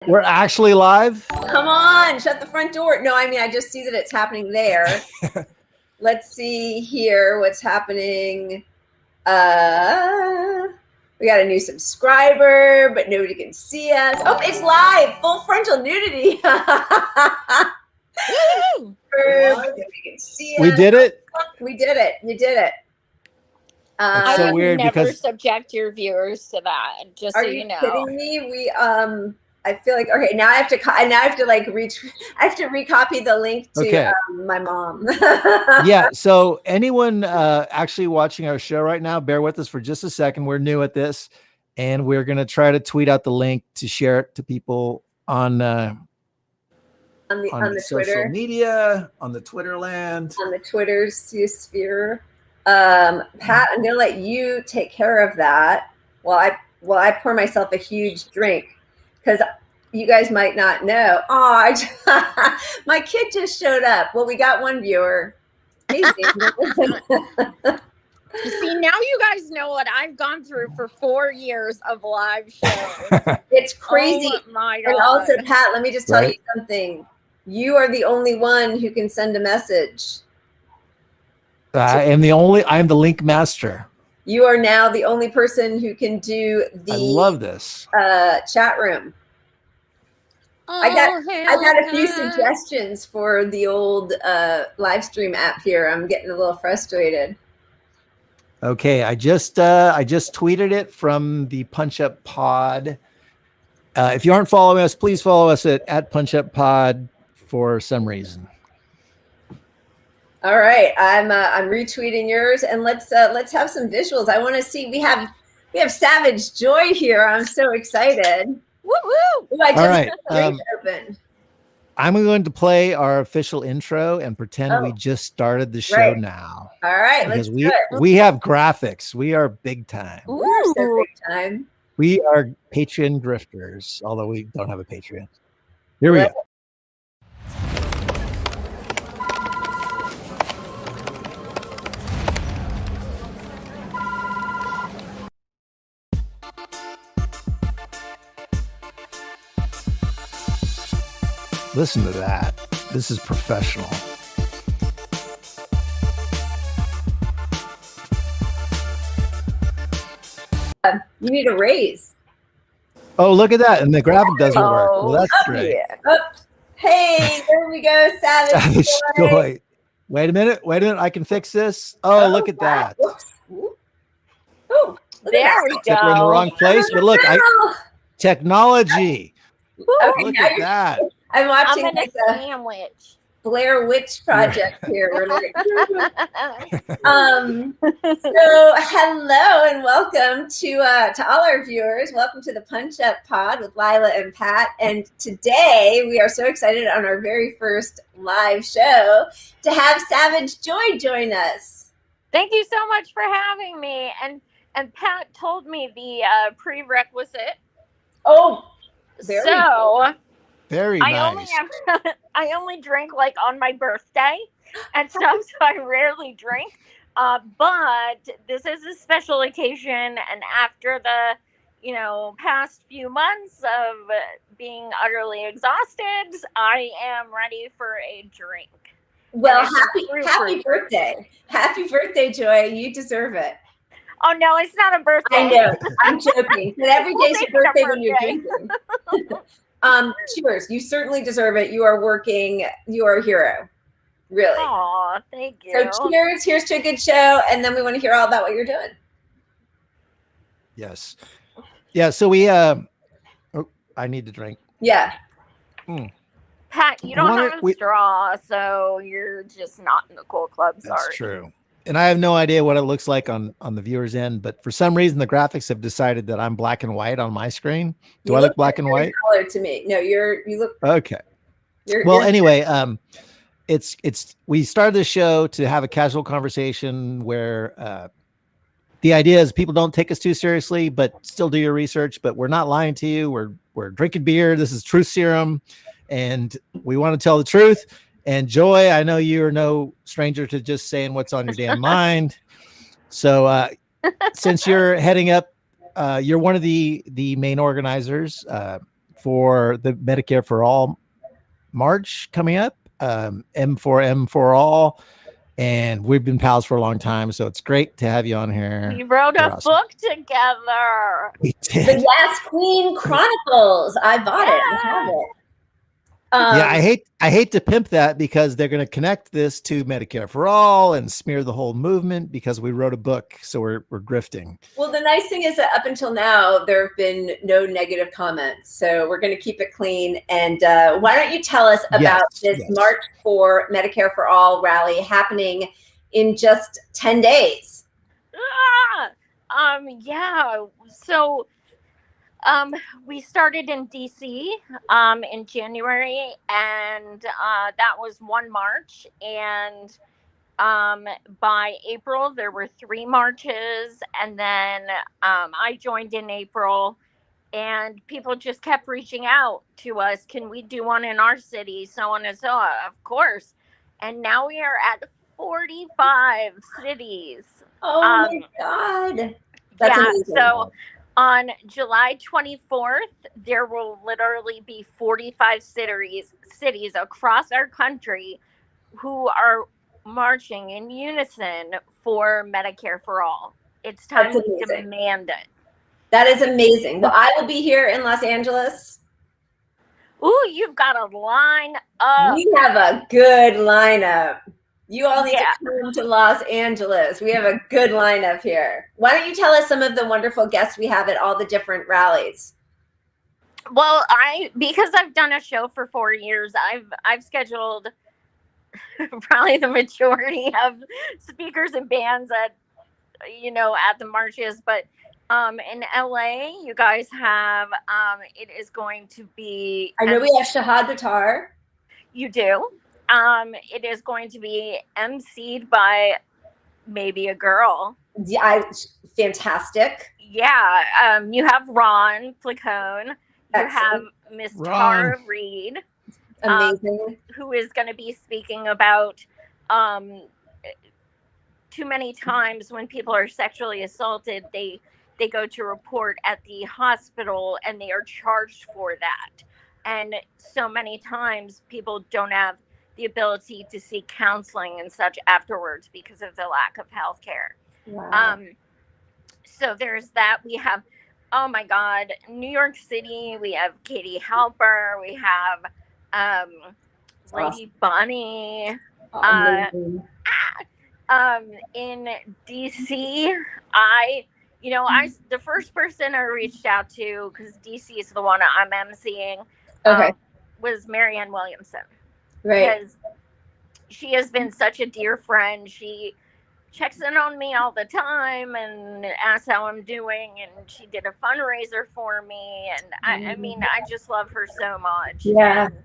We're actually live. Come on, shut the front door. No, I mean, I just see that it's happening there. Let's see here what's happening. We got a new subscriber, but nobody can see us. Oh, it's live, full frontal nudity. Nobody can see us. We did it. We did it. You did it. It's so I would weird never because subject your viewers to that. Just Are so you you know. kidding me? We I feel like okay. Now I have to like reach. I have to recopy the link to my mom. yeah. So anyone actually watching our show right now, bear with us for just a second. We're new at this, and we're gonna try to tweet out the link to share it to people on the social Twitter media, on the Twitter land, on the Twitter sphere. Pat, I'm gonna let you take care of that while I pour myself a huge drink, because you guys might not know. Oh, my kid just showed up. Well, we got one viewer. See, now you guys know what I've gone through for 4 years of live shows. It's crazy. Oh my God. And also, Pat, let me just tell you something. You are the only one who can send a message. I'm the link master. You are now the only person who can do the I love this chat room. I got a few suggestions for the old live stream app here. I'm getting a little frustrated. Okay, I just tweeted it from the Punch Up Pod. If you aren't following us, please follow us at Punch Up Pod for some reason. All right, I'm retweeting yours, and let's have some visuals. I want to see. We have Savage Joy here. I'm so excited. Woo woo! I just open. I'm going to play our official intro and pretend we just started the show now. All right, because we have graphics. We are big time. We're so big time. We are Patreon drifters, although we don't have a Patreon. Here we go. Listen to that. This is professional. You need a raise. Oh, look at that. And the graphic doesn't work. Well, that's great. Yeah. Oh, hey, there we go. Savage Joy. Wait a minute. I can fix this. Oh, look at that. Oh, there we go. We're in the wrong place, but look, technology. Okay, look at that. I'm watching a sandwich. Blair Witch Project here. We're like, so hello and welcome to all our viewers. Welcome to the Punch Up Pod with Lila and Pat. And today we are so excited on our very first live show to have Savage Joy join us. Thank you so much for having me. And Pat told me the prerequisite. Oh, very nice. I only drink like on my birthday and stuff, so I rarely drink. But this is a special occasion, and after the past few months of being utterly exhausted, I am ready for a drink. Well, happy birthday. Happy birthday, Joy. You deserve it. Oh no, it's not a birthday. I know. I'm joking. But every day's your birthday when you're drinking. Cheers. You certainly deserve it. You are working. You are a hero. Really. Aw, thank you. So cheers. Here's to a good show. And then we want to hear all about what you're doing. Yes. Yeah. So we, I need to drink. Yeah. Pat, you don't have a straw, so you're just not in the cool club. Sorry. That's true. And I have no idea what it looks like on the viewer's end, but for some reason the graphics have decided that I'm black and white on my screen. Do I look black and white? Color to me. No, you look okay. Anyway, we started the show to have a casual conversation where the idea is people don't take us too seriously, but still do your research. But we're not lying to you. We're drinking beer. This is Truth Serum, and we want to tell the truth. And Joy, I know you're no stranger to just saying what's on your damn mind. So since you're heading up, you're one of the main organizers for the Medicare for All March coming up, M4M for All. And we've been pals for a long time, so it's great to have you on here. We wrote a book together. We did. The Gas Queen Chronicles. I bought it. I have it. Yeah, I hate to pimp that because they're going to connect this to Medicare for All and smear the whole movement because we wrote a book, so we're grifting. Well, the nice thing is that up until now there have been no negative comments, so we're going to keep it clean. And why don't you tell us about this March for Medicare for All rally happening in just 10 days? Yeah. So we started in DC in January, and that was one march. And by April, there were 3 marches. And then I joined in April, and people just kept reaching out to us. Can we do one in our city? So on and so on. Of course. And now we are at 45 cities. Oh my God. That's amazing. So on July 24th, there will literally be 45 cities across our country who are marching in unison for Medicare for All. It's time to demand it. That is amazing. Well, I will be here in Los Angeles. Ooh, you've got a line up. We have a good lineup. You all need to come to Los Angeles. We have a good lineup here. Why don't you tell us some of the wonderful guests we have at all the different rallies? Well, because I've done a show for 4 years, I've scheduled probably the majority of speakers and bands at the marches. But in LA, you guys have it is going to be. I know we have Shahad Buttar. You do. It is going to be emceed by maybe a girl. Yeah, fantastic. Yeah. You have Ron Flacone. You have Miss Tara Reid. Amazing. Who is going to be speaking about too many times when people are sexually assaulted, they go to report at the hospital and they are charged for that. And so many times people don't have the ability to seek counseling and such afterwards because of the lack of health care. Wow. So there's that. We have, oh my God, New York City. We have Katie Halper. We have Lady Bunny. In DC, the first person I reached out to, because DC is the one I'm emceeing, was Marianne Williamson. Right. Because she has been such a dear friend. She checks in on me all the time and asks how I'm doing. And she did a fundraiser for me. And I just love her so much. Yeah. And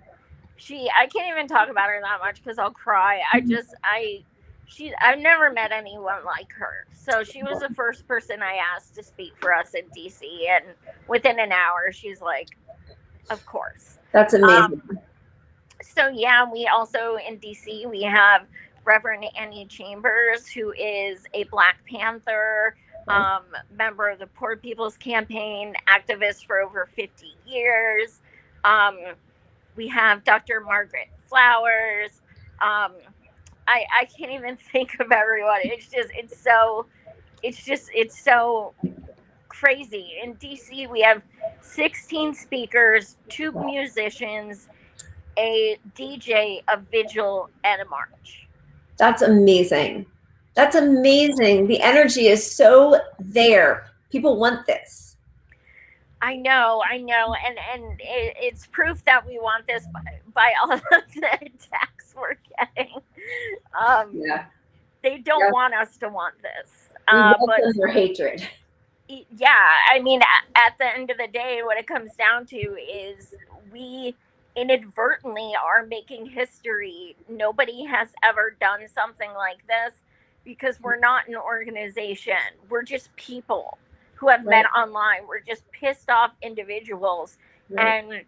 I can't even talk about her that much because I'll cry. I've never met anyone like her. So she was the first person I asked to speak for us in DC. And within an hour, she's like, of course. That's amazing. So yeah, we also in DC, we have Reverend Annie Chambers, who is a Black Panther member of the Poor People's Campaign, activist for over 50 years. We have Dr. Margaret Flowers. I can't even think of everyone. It's so crazy. In DC, we have 16 speakers, 2 musicians, a DJ, a vigil, and a march. That's amazing. That's amazing. The energy is so there. People want this. I know. And it's proof that we want this by all of the attacks we're getting. They don't want us to want this. But their hatred. Yeah. I mean, at the end of the day, what it comes down to is we inadvertently are making history. Nobody has ever done something like this because we're not an organization. We're just people who have met online. We're just pissed off individuals. And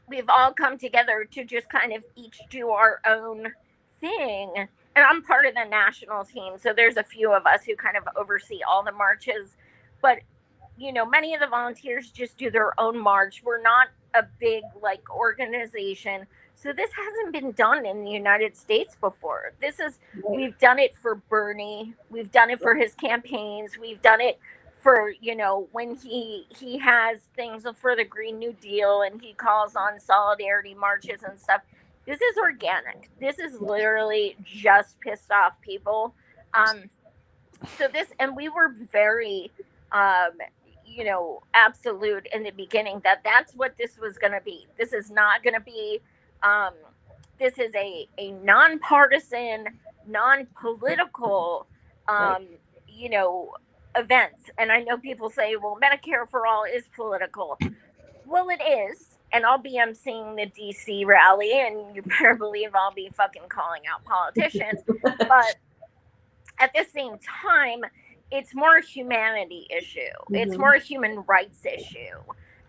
we've all come together to just kind of each do our own thing. And I'm part of the national team. So there's a few of us who kind of oversee all the marches. But, many of the volunteers just do their own march. We're not a big like organization. So this hasn't been done in the United States before. We've done it for Bernie. We've done it for his campaigns. We've done it for, when he has things for the Green New Deal and he calls on solidarity marches and stuff. This is organic. This is literally just pissed off people. And we were very, absolute in the beginning that that's what this was going to be. This is not going to be, this is a nonpartisan, non-political, event. And I know people say, well, Medicare for All is political. Well, it is. And I'll be emceeing the DC rally, and you better believe I'll be fucking calling out politicians. But at the same time, it's more a humanity issue. Mm-hmm. It's more a human rights issue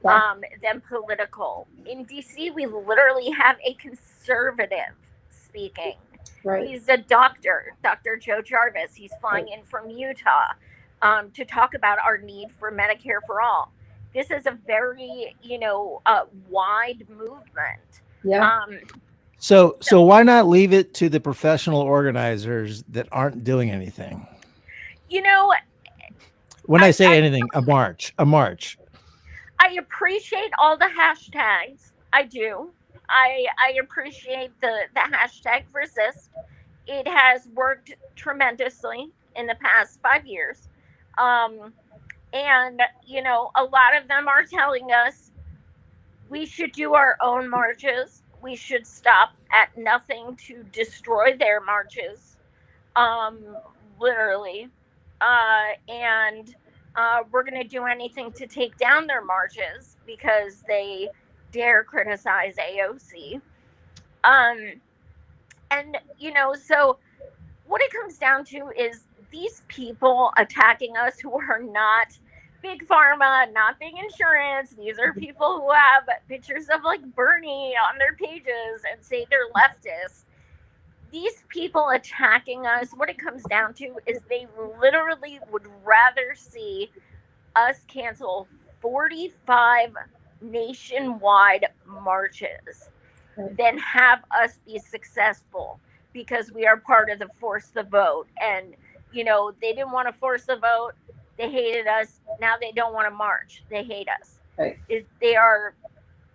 than political. In DC, we literally have a conservative speaking. Right. He's a doctor, Dr. Joe Jarvis. He's flying in from Utah to talk about our need for Medicare for All. This is a very, wide movement. Yeah. So why not leave it to the professional organizers that aren't doing anything? When I say anything, a march. I appreciate all the hashtags. I do. I appreciate the hashtag resist. It has worked tremendously in the past 5 years. And, a lot of them are telling us we should do our own marches. We should stop at nothing to destroy their marches, literally. And we're going to do anything to take down their marches because they dare criticize AOC. And, so what it comes down to is these people attacking us who are not big pharma, not big insurance. These are people who have pictures of like Bernie on their pages and say they're leftists. These people attacking us, what it comes down to is they literally would rather see us cancel 45 nationwide marches than have us be successful because we are part of the force the vote. And, they didn't want to force the vote. They hated us. Now they don't want to march. They hate us. Right. They are,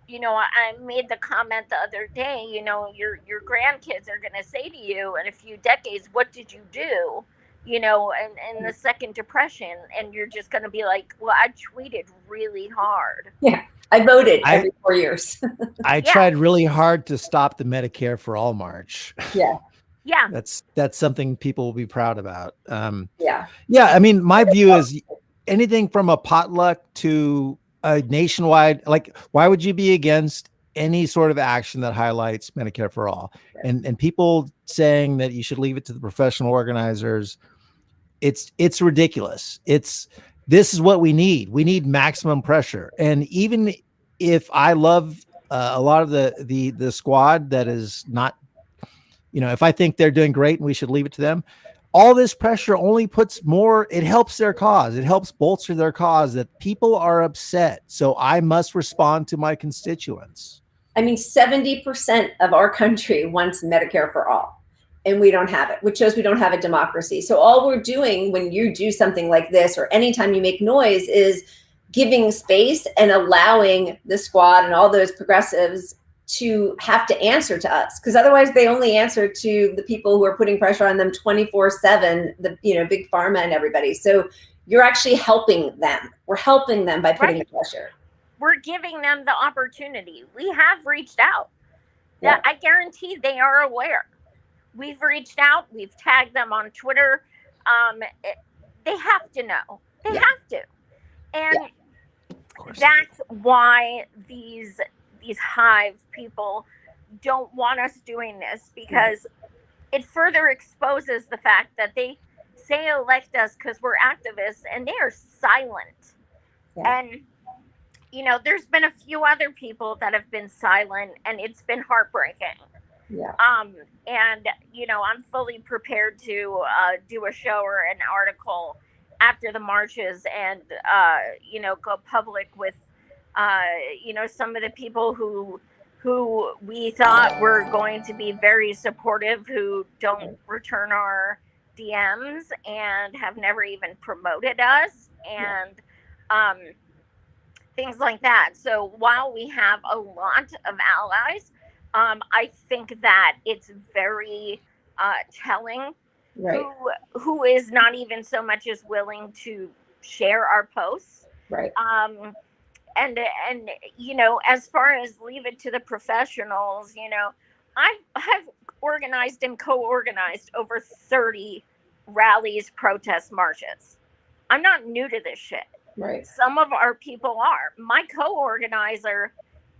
I made the comment the other day, your grandkids are going to say to you in a few decades, what did you do? In the second depression. And you're just going to be like, well, I tweeted really hard. Yeah. I voted every 4 years. I tried really hard to stop the Medicare for All march. Yeah. Yeah. That's something people will be proud about. Yeah. I mean, my view is anything from a potluck to a nationwide, like, why would you be against any sort of action that highlights Medicare for All? Right. And people saying that you should leave it to the professional organizers, it's ridiculous. This is what we need. We need maximum pressure. And even if I love a lot of the squad that is not, if I think they're doing great and we should leave it to them, all this pressure only puts more, it helps their cause. It helps bolster their cause that people are upset. So I must respond to my constituents. I mean, 70% of our country wants Medicare for All, and we don't have it, which shows we don't have a democracy. So all we're doing when you do something like this, or anytime you make noise, is giving space and allowing the squad and all those progressives to have to answer to us, because otherwise they only answer to the people who are putting pressure on them 24/7, the big pharma and everybody. So you're actually helping them. We're helping them by putting pressure. We're giving them the opportunity. We have reached out. Yeah. I guarantee they are aware. We've reached out. We've tagged them on Twitter. They have to know. They have to. And that's why these hive people don't want us doing this, because it further exposes the fact that they say elect us because we're activists, and they are silent. And there's been a few other people that have been silent, and it's been heartbreaking. And I'm fully prepared to do a show or an article after the marches and go public with some of the people who we thought were going to be very supportive, who don't return our DMs and have never even promoted us, and things like that. So while we have a lot of allies, I think that it's very telling who is not even so much as willing to share our posts. Right. And as far as leave it to the professionals, I've organized and co-organized over 30 rallies, protests, marches. I'm not new to this shit. Right. Some of our people are. My co-organizer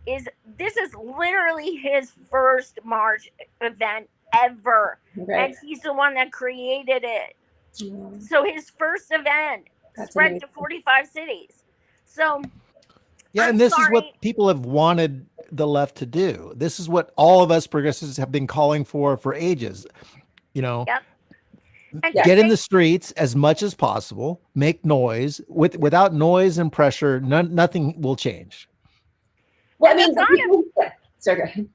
this is literally his first march event ever. Right. And he's the one that created it. Yeah. So his first event spread to 45 cities. So yeah, and this is what people have wanted the left to do. This is what all of us progressives have been calling for ages. Yep. Get in the streets as much as possible, make noise. Without noise and pressure, nothing will change. Well, I mean, sorry, go ahead.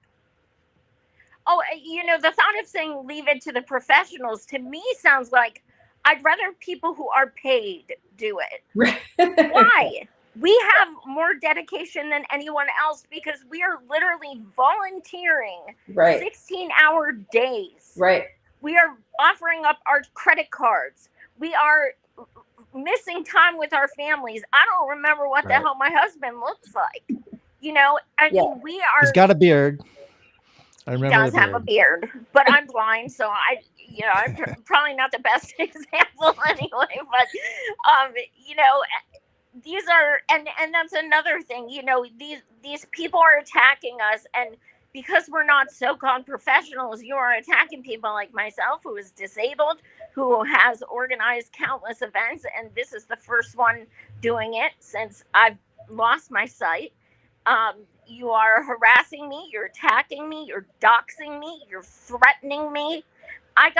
Oh, the thought of saying leave it to the professionals to me sounds like I'd rather people who are paid do it. Why? We have more dedication than anyone else because we are literally volunteering 16-hour days. Right. We are offering up our credit cards. We are missing time with our families. I don't remember what the hell my husband looks like. I mean, we are. He's got a beard. I remember. He does have a beard, but I'm blind, so I'm probably not the best example anyway. But these are, and that's another thing. These people are attacking us, and because we're not so-called professionals, you are attacking people like myself, who is disabled, who has organized countless events, and this is the first one doing it since I've lost my sight. You are harassing me, you're attacking me, you're doxing me, you're threatening me. I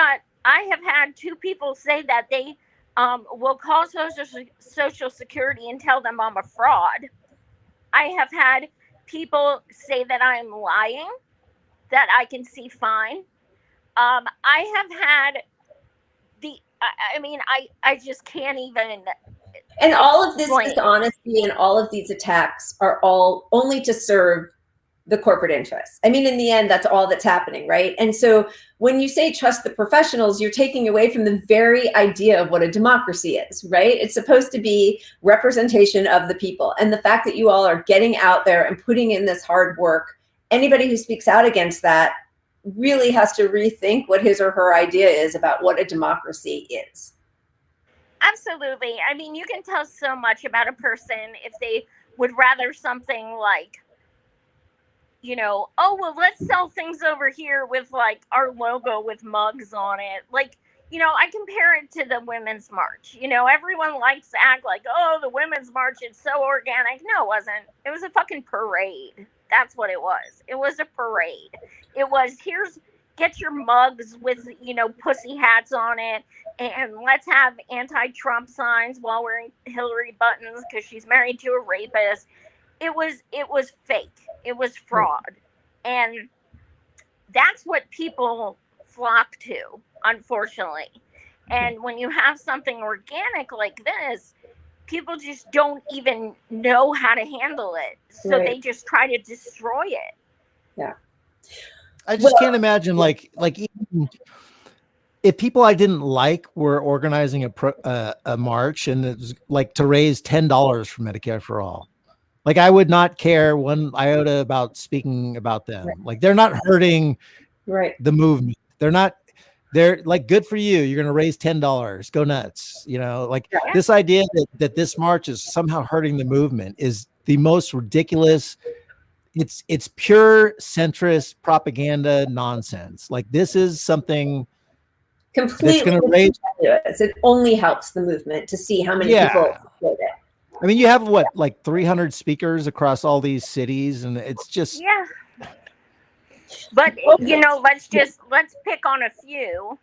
have had 2 people say that they will call Social Security and tell them I'm a fraud. I have had people say that I am lying, that I can see fine. I have had I just can't even. And all of this dishonesty and all of these attacks are all only to serve the corporate interests. I mean, in the end, that's all that's happening, right? And so when you say trust the professionals, you're taking away from the very idea of what a democracy is, right? It's supposed to be representation of the people. And the fact that you all are getting out there and putting in this hard work, anybody who speaks out against that really has to rethink what his or her idea is about what a democracy is. Absolutely. I mean, you can tell so much about a person if they would rather something like, oh, well, let's sell things over here with like our logo with mugs on it. Like, I compare it to the Women's March. Everyone likes to act like, oh, the Women's March is so organic. No, it wasn't. It was a fucking parade. That's what it was. It was a parade. It was, get your mugs with, pussy hats on it. And let's have anti-Trump signs while wearing Hillary buttons because she's married to a rapist. It was fake. It was fraud. And that's what people flock to, unfortunately. And when you have something organic like this, people just don't even know how to handle it. So they just try to destroy it. Yeah. I just can't imagine like even if people I didn't like were organizing a march and it was like to raise $10 for Medicare for all. Like I would not care one iota about speaking about them. Like they're not hurting the movement. They're like, good for you. You're going to raise $10. Go nuts. This idea that this march is somehow hurting the movement is the most ridiculous. It's pure centrist propaganda nonsense. Like this is something completely going to raise. It only helps the movement to see how many people support it. I mean, you have like 300 speakers across all these cities, and it's just But let's pick on a few.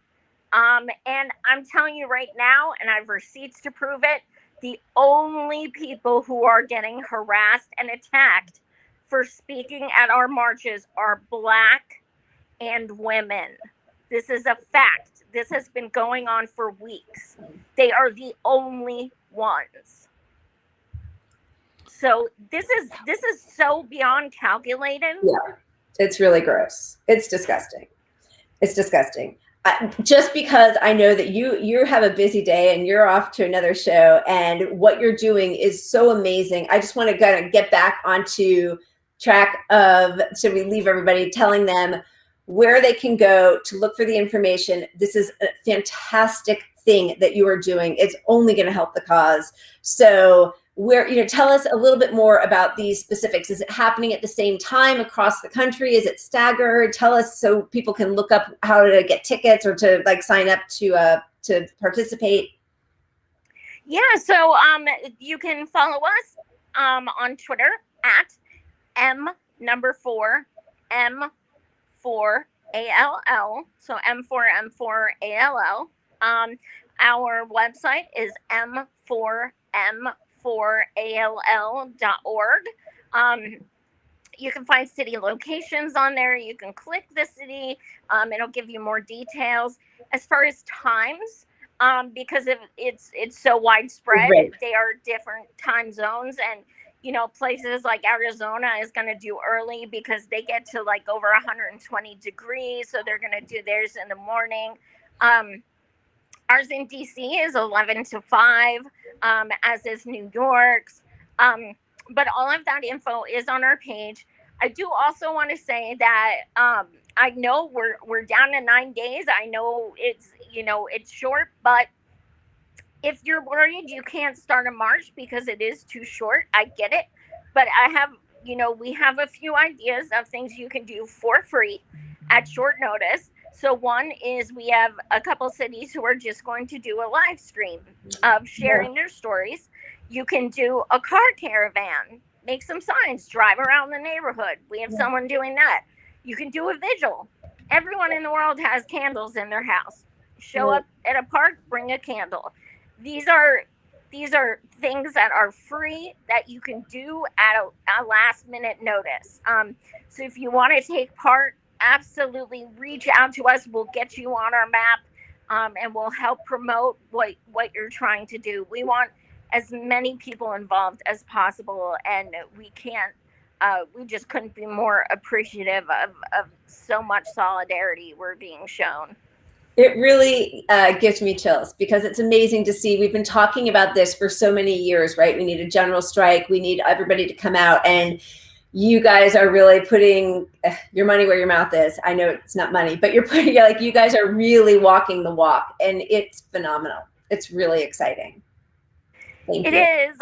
And I'm telling you right now, and I have receipts to prove it. The only people who are getting harassed and attacked for speaking at our marches are Black and women. This is a fact. This has been going on for weeks. They are the only ones. So this is so beyond calculated. Yeah, it's really gross. It's disgusting. It's disgusting. Just because I know that you have a busy day and you're off to another show, and what you're doing is so amazing. I just want to kind of get back onto track of, should we leave everybody telling them where they can go to look for the information. This is a fantastic thing that you are doing. It's only going to help the cause. So tell us a little bit more about these specifics. Is it happening at the same time across the country? Is it staggered? Tell us so people can look up how to get tickets or to sign up to participate. Yeah, so you can follow us on Twitter at M4M4ALL. So M4M4ALL. Our website is M4M4ALL.org. You can find city locations on there. You can click the city. It'll give you more details. As far as times, because it's so widespread, Right. they are different time zones, and places like Arizona is going to do early because they get to over 120 degrees, so they're going to do theirs in the morning. Ours in DC is 11 to 5, as is New York's. But all of that info is on our page. I do also want to say that I know we're down to 9 days. I know it's short, but if you're worried you can't start a march because it is too short, I get it. But we have a few ideas of things you can do for free at short notice. So one is we have a couple cities who are just going to do a live stream of sharing their stories. You can do a car caravan, make some signs, drive around the neighborhood. We have someone doing that. You can do a vigil. Everyone in the world has candles in their house. Show up at a park, bring a candle. These are things that are free that you can do at a last minute notice. So if you want to take part, absolutely reach out to us. We'll get you on our map, and we'll help promote what you're trying to do. We want as many people involved as possible, and we just couldn't be more appreciative of so much solidarity we're being shown. It really gives me chills because it's amazing to see. We've been talking about this for so many years, right? We need a general strike. We need everybody to come out, and you guys are really putting your money where your mouth is. I know it's not money, but you're putting you guys are really walking the walk, and it's phenomenal. It's really exciting. Thank you. It is.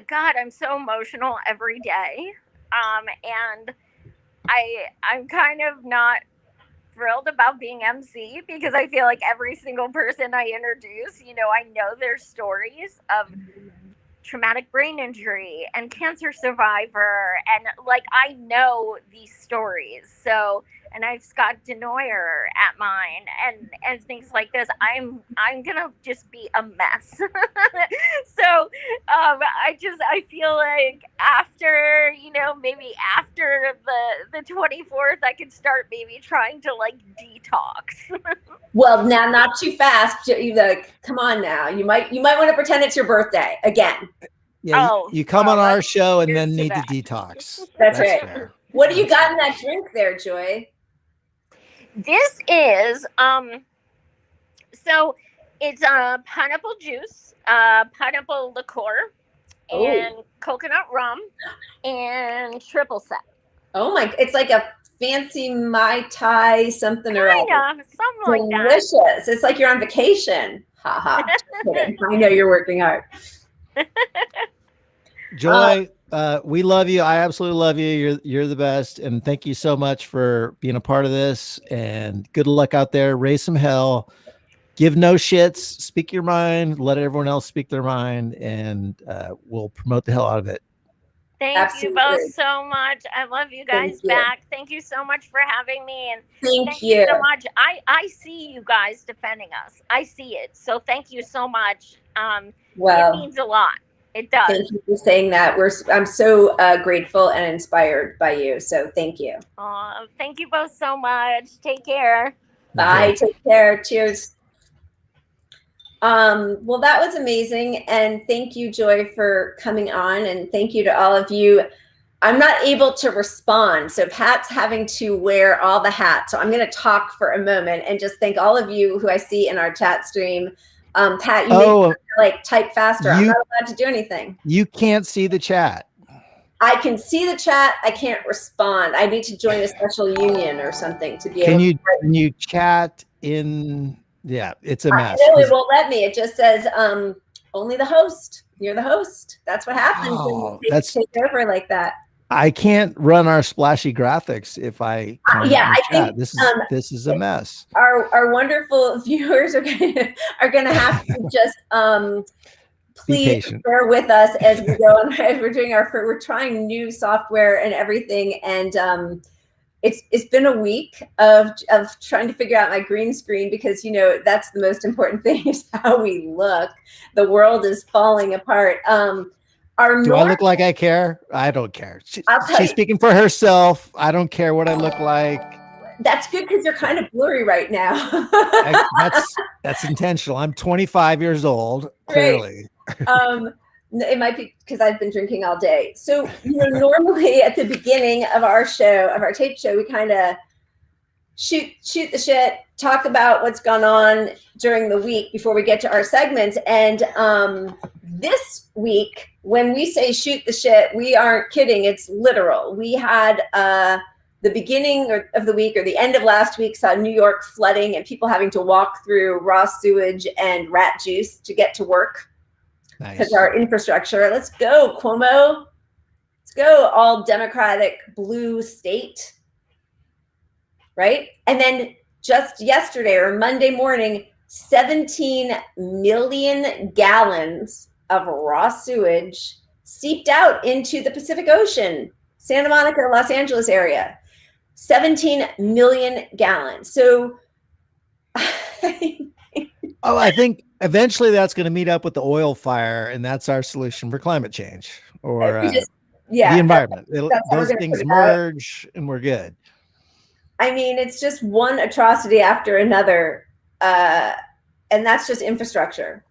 God, I'm so emotional every day. And I'm kind of not thrilled about being MC because I feel like every single person I introduce, I know their stories of traumatic brain injury and cancer survivor, and I know these stories. So, and I have Scott Denoyer at mine and things like this. I'm gonna just be a mess. So I feel like after maybe after the 24th I could start maybe trying to detox. Well, now not too fast. Come on now. You might want to pretend it's your birthday again. Yeah, you come on our show and then need to detox. That's right. Fair. What do you got in that drink there, Joy? This is so it's pineapple juice, pineapple liqueur, and coconut rum, and triple sec. Oh my! It's like a fancy Mai Tai something or other. Something like that. Delicious. It's like you're on vacation. Ha ha. I know you're working hard. Joy, we love you. I absolutely love you. You're the best, and thank you so much for being a part of this. And good luck out there. Raise some hell. Give no shits. Speak your mind. Let everyone else speak their mind, and we'll promote the hell out of it. Thank you both so much. I love you guys back. Thank you so much for having me, and thank you so much. I see you guys defending us. I see it. So thank you so much. Well, it means a lot. It does. Thank you for saying that. I'm so grateful and inspired by you. So thank you. Thank you both so much. Take care. Bye. Okay. Take care. Cheers. Well, that was amazing. And thank you, Joy, for coming on. And thank you to all of you. I'm not able to respond. So Pat's having to wear all the hats. So I'm going to talk for a moment and just thank all of you who I see in our chat stream. Pat, you need to like type faster. I'm not allowed to do anything. You can't see the chat. I can see the chat. I can't respond. I need to join a special union or something to be able to. Can you chat in? Yeah, it's a mess. No, it won't let me. It just says only the host. You're the host. That's what happens when you take over like that. I can't run our splashy graphics if I I think this is a mess. Our wonderful viewers are gonna have to just please bear with us as we go on. As we're trying new software and everything, and it's been a week of trying to figure out my green screen, because that's the most important thing, is how we look. The world is falling apart. Do I look like I care? I don't care. She's speaking for herself. I don't care what I look like. That's good, because you're kind of blurry right now. That's intentional. I'm 25 years old, clearly. It might be because I've been drinking all day. So, normally at the beginning of our show, of our tape show, we kind of shoot the shit, talk about what's gone on during the week before we get to our segments. And this week, when we say shoot the shit, we aren't kidding. It's literal. We had the beginning of the week, or the end of last week, saw New York flooding and people having to walk through raw sewage and rat juice to get to work. Because our infrastructure. Let's go, Cuomo. Let's go, all Democratic blue state. Right? And then just yesterday or Monday morning, 17 million gallons of raw sewage seeped out into the Pacific Ocean, Santa Monica, Los Angeles area. 17 million gallons. So I think eventually that's going to meet up with the oil fire, and that's our solution for climate change, or the environment. Those things merge and we're good. I mean, it's just one atrocity after another, and that's just infrastructure.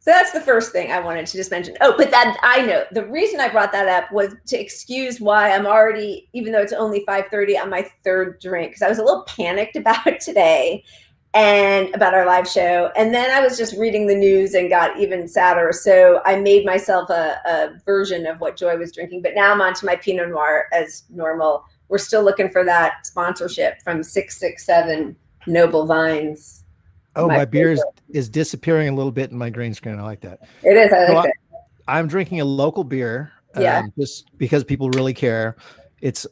So that's the first thing I wanted to just mention. Oh, but that I know the reason I brought that up was to excuse why I'm already, even though it's only 5:30, on my third drink, because I was a little panicked about it today and about our live show. And then I was just reading the news and got even sadder. So I made myself a version of what Joy was drinking. But now I'm on to my Pinot Noir as normal. We're still looking for that sponsorship from 667 Noble Vines. Oh, my beer is disappearing a little bit in my green screen. I like that. It is. I like it. I'm drinking a local beer. Just because people really care. It's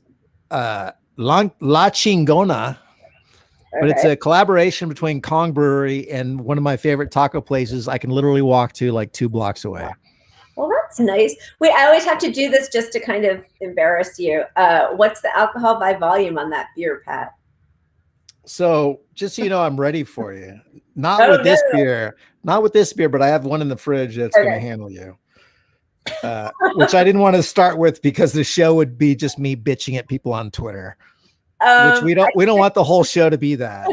La Chingona. But it's a collaboration between Kong Brewery and one of my favorite taco places I can literally walk to like 2 blocks away. Well, that's nice. Wait, I always have to do this just to kind of embarrass you. What's the alcohol by volume on that beer, Pat? So just so you know, I'm ready for you. Not with this beer, but I have one in the fridge that's going to handle you. Which I didn't want to start with because the show would be just me bitching at people on Twitter. Which we don't want the whole show to be that.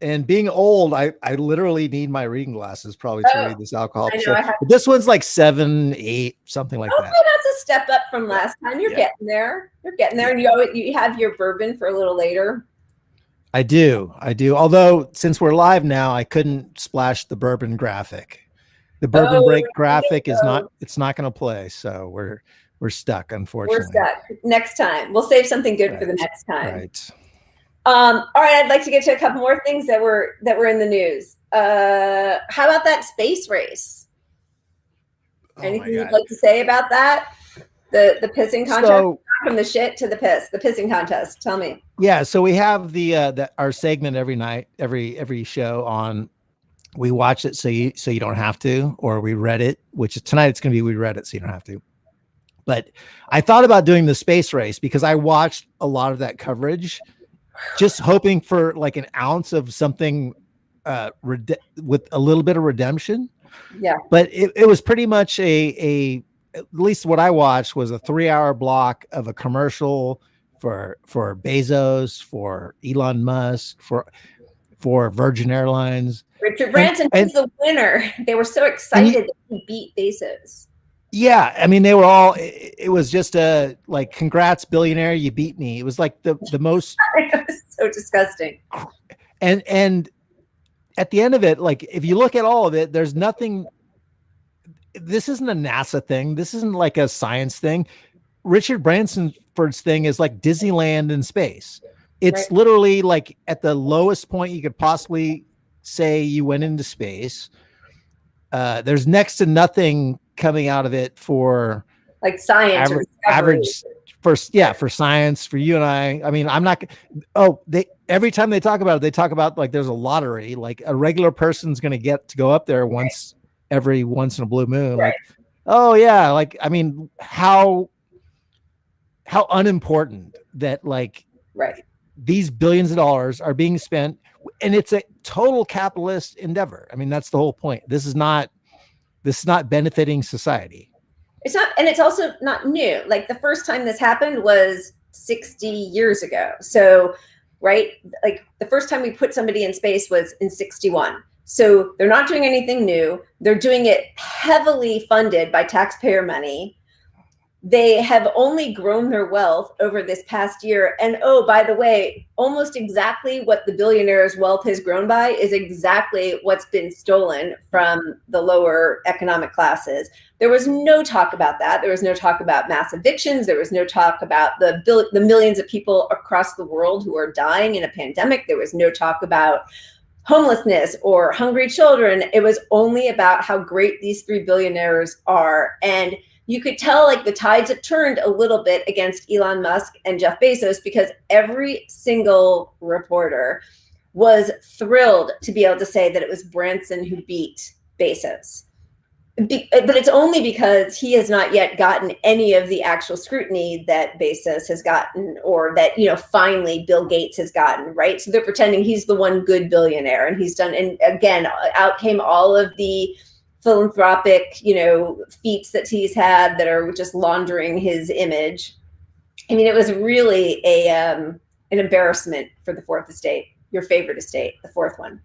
And being old, I literally need my reading glasses probably to read this alcohol. But this one's like 7, 8, something like that. That's a step up from last time. You're getting there. You're getting there, and you have your bourbon for a little later. I do. Although since we're live now, I couldn't splash the bourbon graphic. The bourbon break graphic is not. It's not going to play. So we're stuck, unfortunately. We're stuck. Next time. We'll save something good for the next time. Right. All right. I'd like to get to a couple more things that were in the news. How about that space race? Anything you'd like to say about that? The pissing contest? So, from the shit to the piss, the pissing contest. Tell me. Yeah. So we have our segment every night, every show on. We watch it so you don't have to, or we read it, which is tonight. It's going to be we read it so you don't have to. But I thought about doing the space race because I watched a lot of that coverage, just hoping for like an ounce of something with a little bit of redemption. Yeah. But it was pretty much at least what I watched was a 3-hour block of a commercial for Bezos, for Elon Musk, for Virgin Airlines. Richard Branson was the winner. They were so excited that he beat Bezos. Yeah, I mean, they were all. It was just a like, congrats, billionaire, you beat me. It was like the most. It was so disgusting. And at the end of it, like, if you look at all of it, there's nothing. This isn't a NASA thing. This isn't like a science thing. Richard Branson's thing is like Disneyland in space. It's literally like at the lowest point you could possibly say you went into space. There's next to nothing coming out of it for like science average for science for you and I mean, I'm not. Every time they talk about it, they talk about like there's a lottery, like a regular person's going to get to go up there once in a blue moon. Like, oh yeah. Like, I mean, how unimportant that like these billions of dollars are being spent, and it's a total capitalist endeavor. I mean, that's the whole point. This is not benefiting society. It's not, and it's also not new. Like the first time this happened was 60 years ago. So, right, like the first time we put somebody in space was in 61. So they're not doing anything new. They're doing it heavily funded by taxpayer money. They have only grown their wealth over this past year. And oh, by the way, almost exactly what the billionaire's wealth has grown by is exactly what's been stolen from the lower economic classes. There was no talk about that. There was no talk about mass evictions. There was no talk about the millions of people across the world who are dying in a pandemic. There was no talk about homelessness or hungry children. It was only about how great these three billionaires are. And you could tell like the tides have turned a little bit against Elon Musk and Jeff Bezos, because every single reporter was thrilled to be able to say that it was Branson who beat Bezos. But it's only because he has not yet gotten any of the actual scrutiny that Bezos has gotten, or that, finally Bill Gates has gotten, right? So they're pretending he's the one good billionaire, and he's done, and again, out came all of the philanthropic, feats that he's had that are just laundering his image. I mean, it was really an embarrassment for the fourth estate, your favorite estate, the fourth one.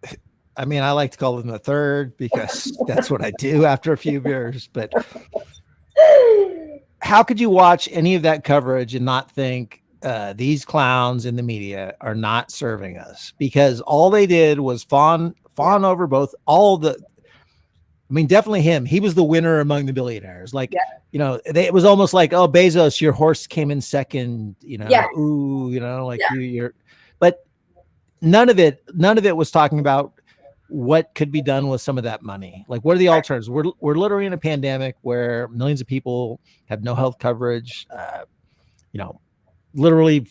I mean, I like to call them the third because that's what I do after a few beers. But how could you watch any of that coverage and not think these clowns in the media are not serving us? Because all they did was fawn over definitely him. He was the winner among the billionaires. Like, it was almost like, oh, Bezos, your horse came in second, you're, but none of it was talking about what could be done with some of that money. Like, what are the alternatives? We're literally in a pandemic where millions of people have no health coverage. Literally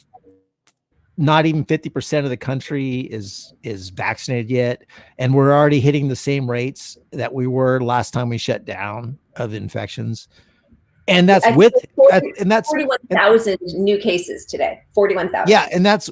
not even 50% of the country is vaccinated yet. And we're already hitting the same rates that we were last time we shut down of infections. And that's 41,000 new cases today. 41,000. Yeah. And that's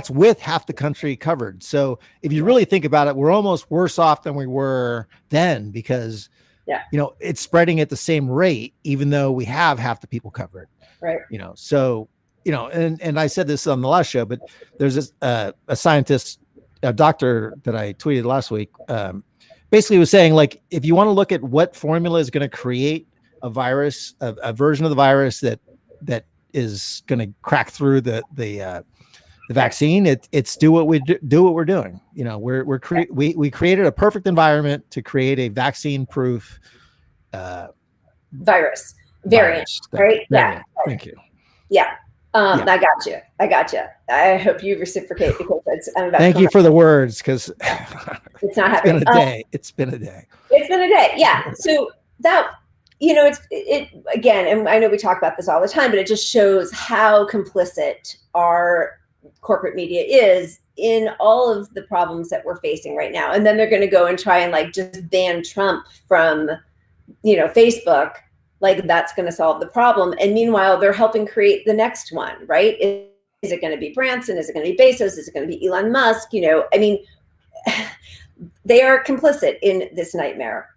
with half the country covered. So if you really think about it, we're almost worse off than we were then, because it's spreading at the same rate, even though we have half the people covered. Right. So, and I said this on the last show, but there's this, a scientist, a doctor that I tweeted last week, basically was saying, like, if you want to look at what formula is going to create a virus, a version of the virus that is going to crack through the vaccine, it's do what we're doing. We created a perfect environment to create a vaccine proof virus variant, right? Yeah. Thank you. Yeah. I got you. I hope you reciprocate, because I'm about Thank you for the words, because it's not happening. It's been a day. Yeah. So that, it again, and I know we talk about this all the time, but it just shows how complicit our corporate media is in all of the problems that we're facing right now. And then they're going to go and try and like just ban Trump from, Facebook. Like that's going to solve the problem. And meanwhile, they're helping create the next one, right? Is it going to be Branson? Is it going to be Bezos? Is it going to be Elon Musk? They are complicit in this nightmare.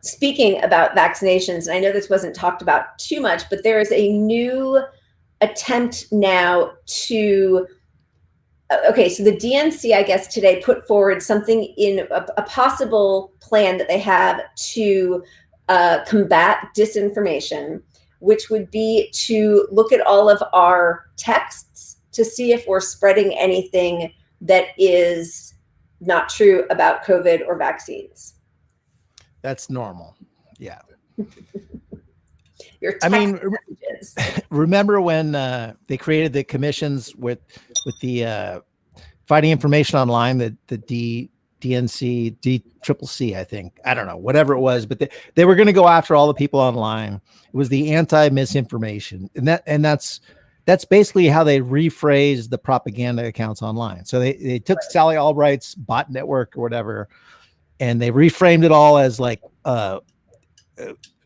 Speaking about vaccinations, and I know this wasn't talked about too much, but there is a new attempt now to, okay, so the DNC, I guess today put forward something in a possible plan that they have to combat disinformation, which would be to look at all of our texts to see if we're spreading anything that is not true about COVID or vaccines. That's normal. Yeah. Your I mean, messages. Remember when they created the commissions with the fighting information online, the DNC, DCCC, I think, I don't know, whatever it was, but they were going to go after all the people online. It was the anti-misinformation, and that's basically how they rephrased the propaganda accounts online. So they took Sally Albright's bot network or whatever, and they reframed it all as like,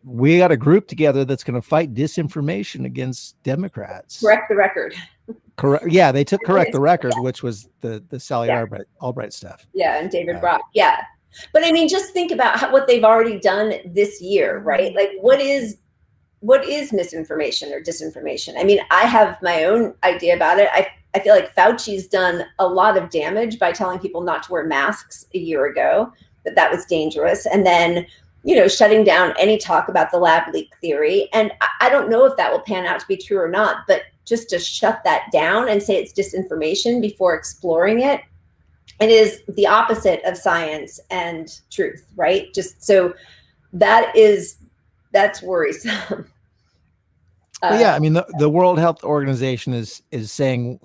we got a group together that's going to fight disinformation against Democrats. Correct the record. Correct. Yeah, they took correct the record, which was the Sally Albright stuff. Yeah, and David Brock. Yeah. But I mean, just think about what they've already done this year, right? Like, what is misinformation or disinformation? I mean, I have my own idea about it. I feel like Fauci's done a lot of damage by telling people not to wear masks a year ago, that was dangerous. And then, shutting down any talk about the lab leak theory. And I don't know if that will pan out to be true or not, but just to shut that down and say it's disinformation before exploring it is the opposite of science and truth, right? Just so that's worrisome. Well, yeah, I mean, the World Health Organization is saying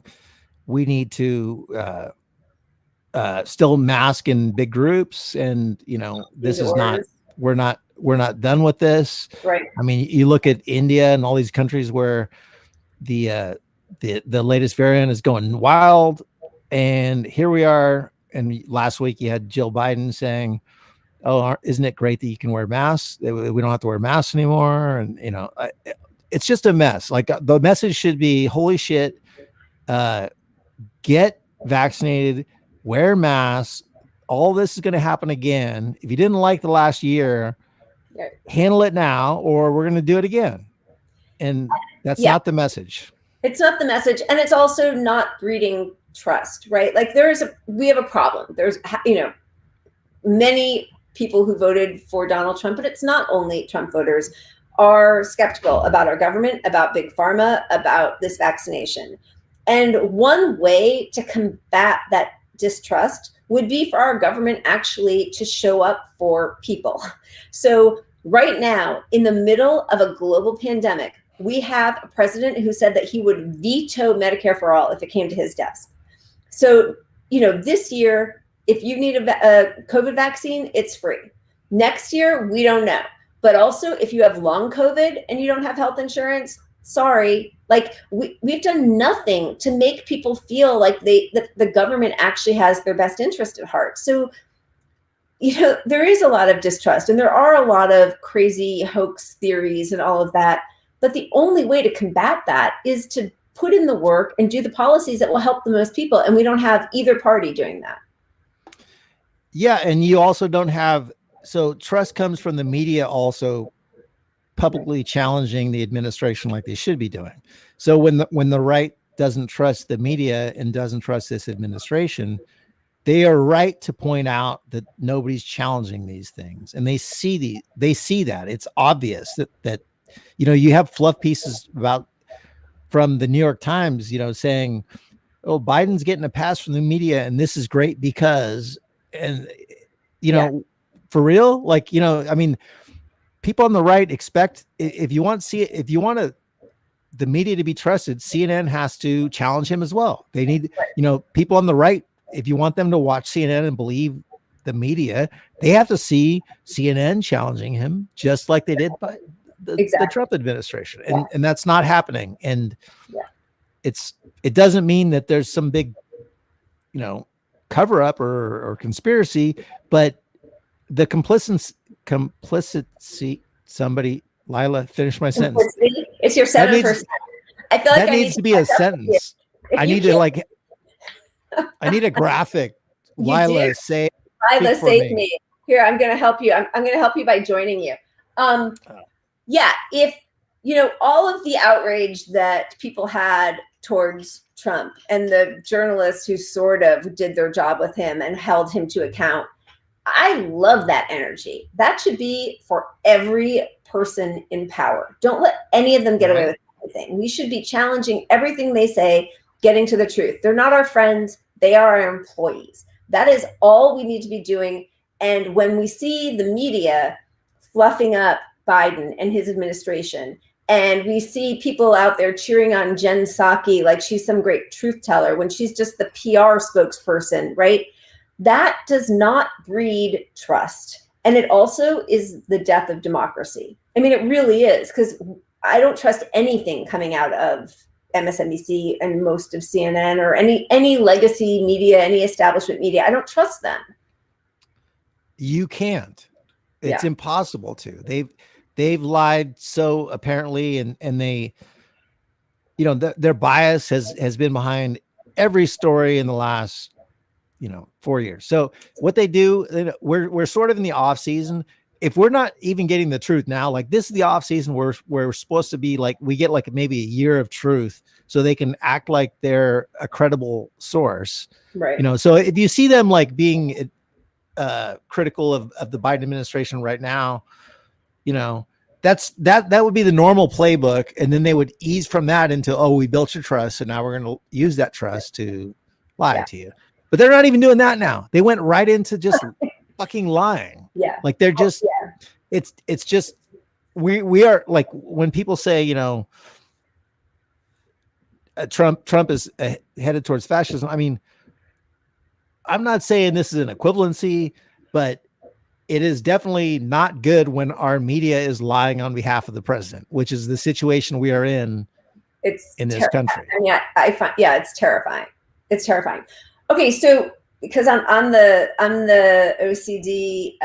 we need to still mask in big groups, and this is not, we're not done with this. Right. I mean, you look at India and all these countries where the latest variant is going wild, and here we are. And last week you had Jill Biden saying, "Oh, isn't it great that you can wear masks? We don't have to wear masks anymore." And it's just a mess. Like, the message should be, holy shit, get vaccinated, wear masks. All this is going to happen again. If you didn't like the last year, handle it now, or we're going to do it again. And that's not the message. It's not the message. And it's also not breeding trust, right? Like, we have a problem. There's, many people who voted for Donald Trump, but it's not only Trump voters, are skeptical about our government, about big pharma, about this vaccination. And one way to combat that distrust would be for our government actually to show up for people. So right now, in the middle of a global pandemic, we have a president who said that he would veto Medicare for all if it came to his desk. So, this year, if you need a COVID vaccine, it's free. Next year, we don't know. But also, if you have long COVID and you don't have health insurance, sorry, like, we've done nothing to make people feel like that the government actually has their best interest at heart. So, there is a lot of distrust, and there are a lot of crazy hoax theories and all of that. But the only way to combat that is to put in the work and do the policies that will help the most people. And we don't have either party doing that. Yeah. And you also don't have, so trust comes from the media also publicly challenging the administration like they should be doing. So when the right doesn't trust the media and doesn't trust this administration, they are right to point out that nobody's challenging these things. And they see that it's obvious that you have fluff pieces from the New York Times, saying, "Oh, Biden's getting a pass from the media, and this is great because," and for real, like, I mean, people on the right expect, if you want the media to be trusted, CNN has to challenge him as well. They need, people on the right, if you want them to watch CNN and believe the media, they have to see CNN challenging him, just like they did by the Trump administration. And that's not happening. And it doesn't mean that there's some big, cover up or conspiracy, but the complicity, somebody, Lila, finish my sentence. It's your 7%. I feel like that needs to be a sentence. I need a graphic. Lila, save me. Here, I'm going to help you. I'm going to help you by joining you. Yeah, if all of the outrage that people had towards Trump and the journalists who sort of did their job with him and held him to account, I love that energy. That should be for every person in power. Don't let any of them get away with anything. We should be challenging everything they say, getting to the truth. They're not our friends. They are our employees. That is all we need to be doing. And when we see the media fluffing up Biden and his administration, and we see people out there cheering on Jen Psaki like she's some great truth teller when she's just the PR spokesperson, right? That does not breed trust. And it also is the death of democracy. I mean, it really is, because I don't trust anything coming out of MSNBC and most of CNN or any legacy media, any establishment media. I don't trust them. You can't. It's impossible to. They've lied so apparently, and they, their bias has been behind every story in the last 4 years. So what they do, we're sort of in the off season. If we're not even getting the truth now, like this is the off season where we're supposed to be like, we get like maybe a year of truth so they can act like they're a credible source. Right. So if you see them like being critical of the Biden administration right now, that would be the normal playbook. And then they would ease from that into, oh, we built your trust. So now we're going to use that trust to lie to you. But they're not even doing that now. They went right into just fucking lying. Yeah. Like they're just, it's just, we are like, when people say, Trump is headed towards fascism. I mean, I'm not saying this is an equivalency, but it is definitely not good when our media is lying on behalf of the president, which is the situation we are in this country. And I find, it's terrifying. It's terrifying. Okay, so because I'm the OCD,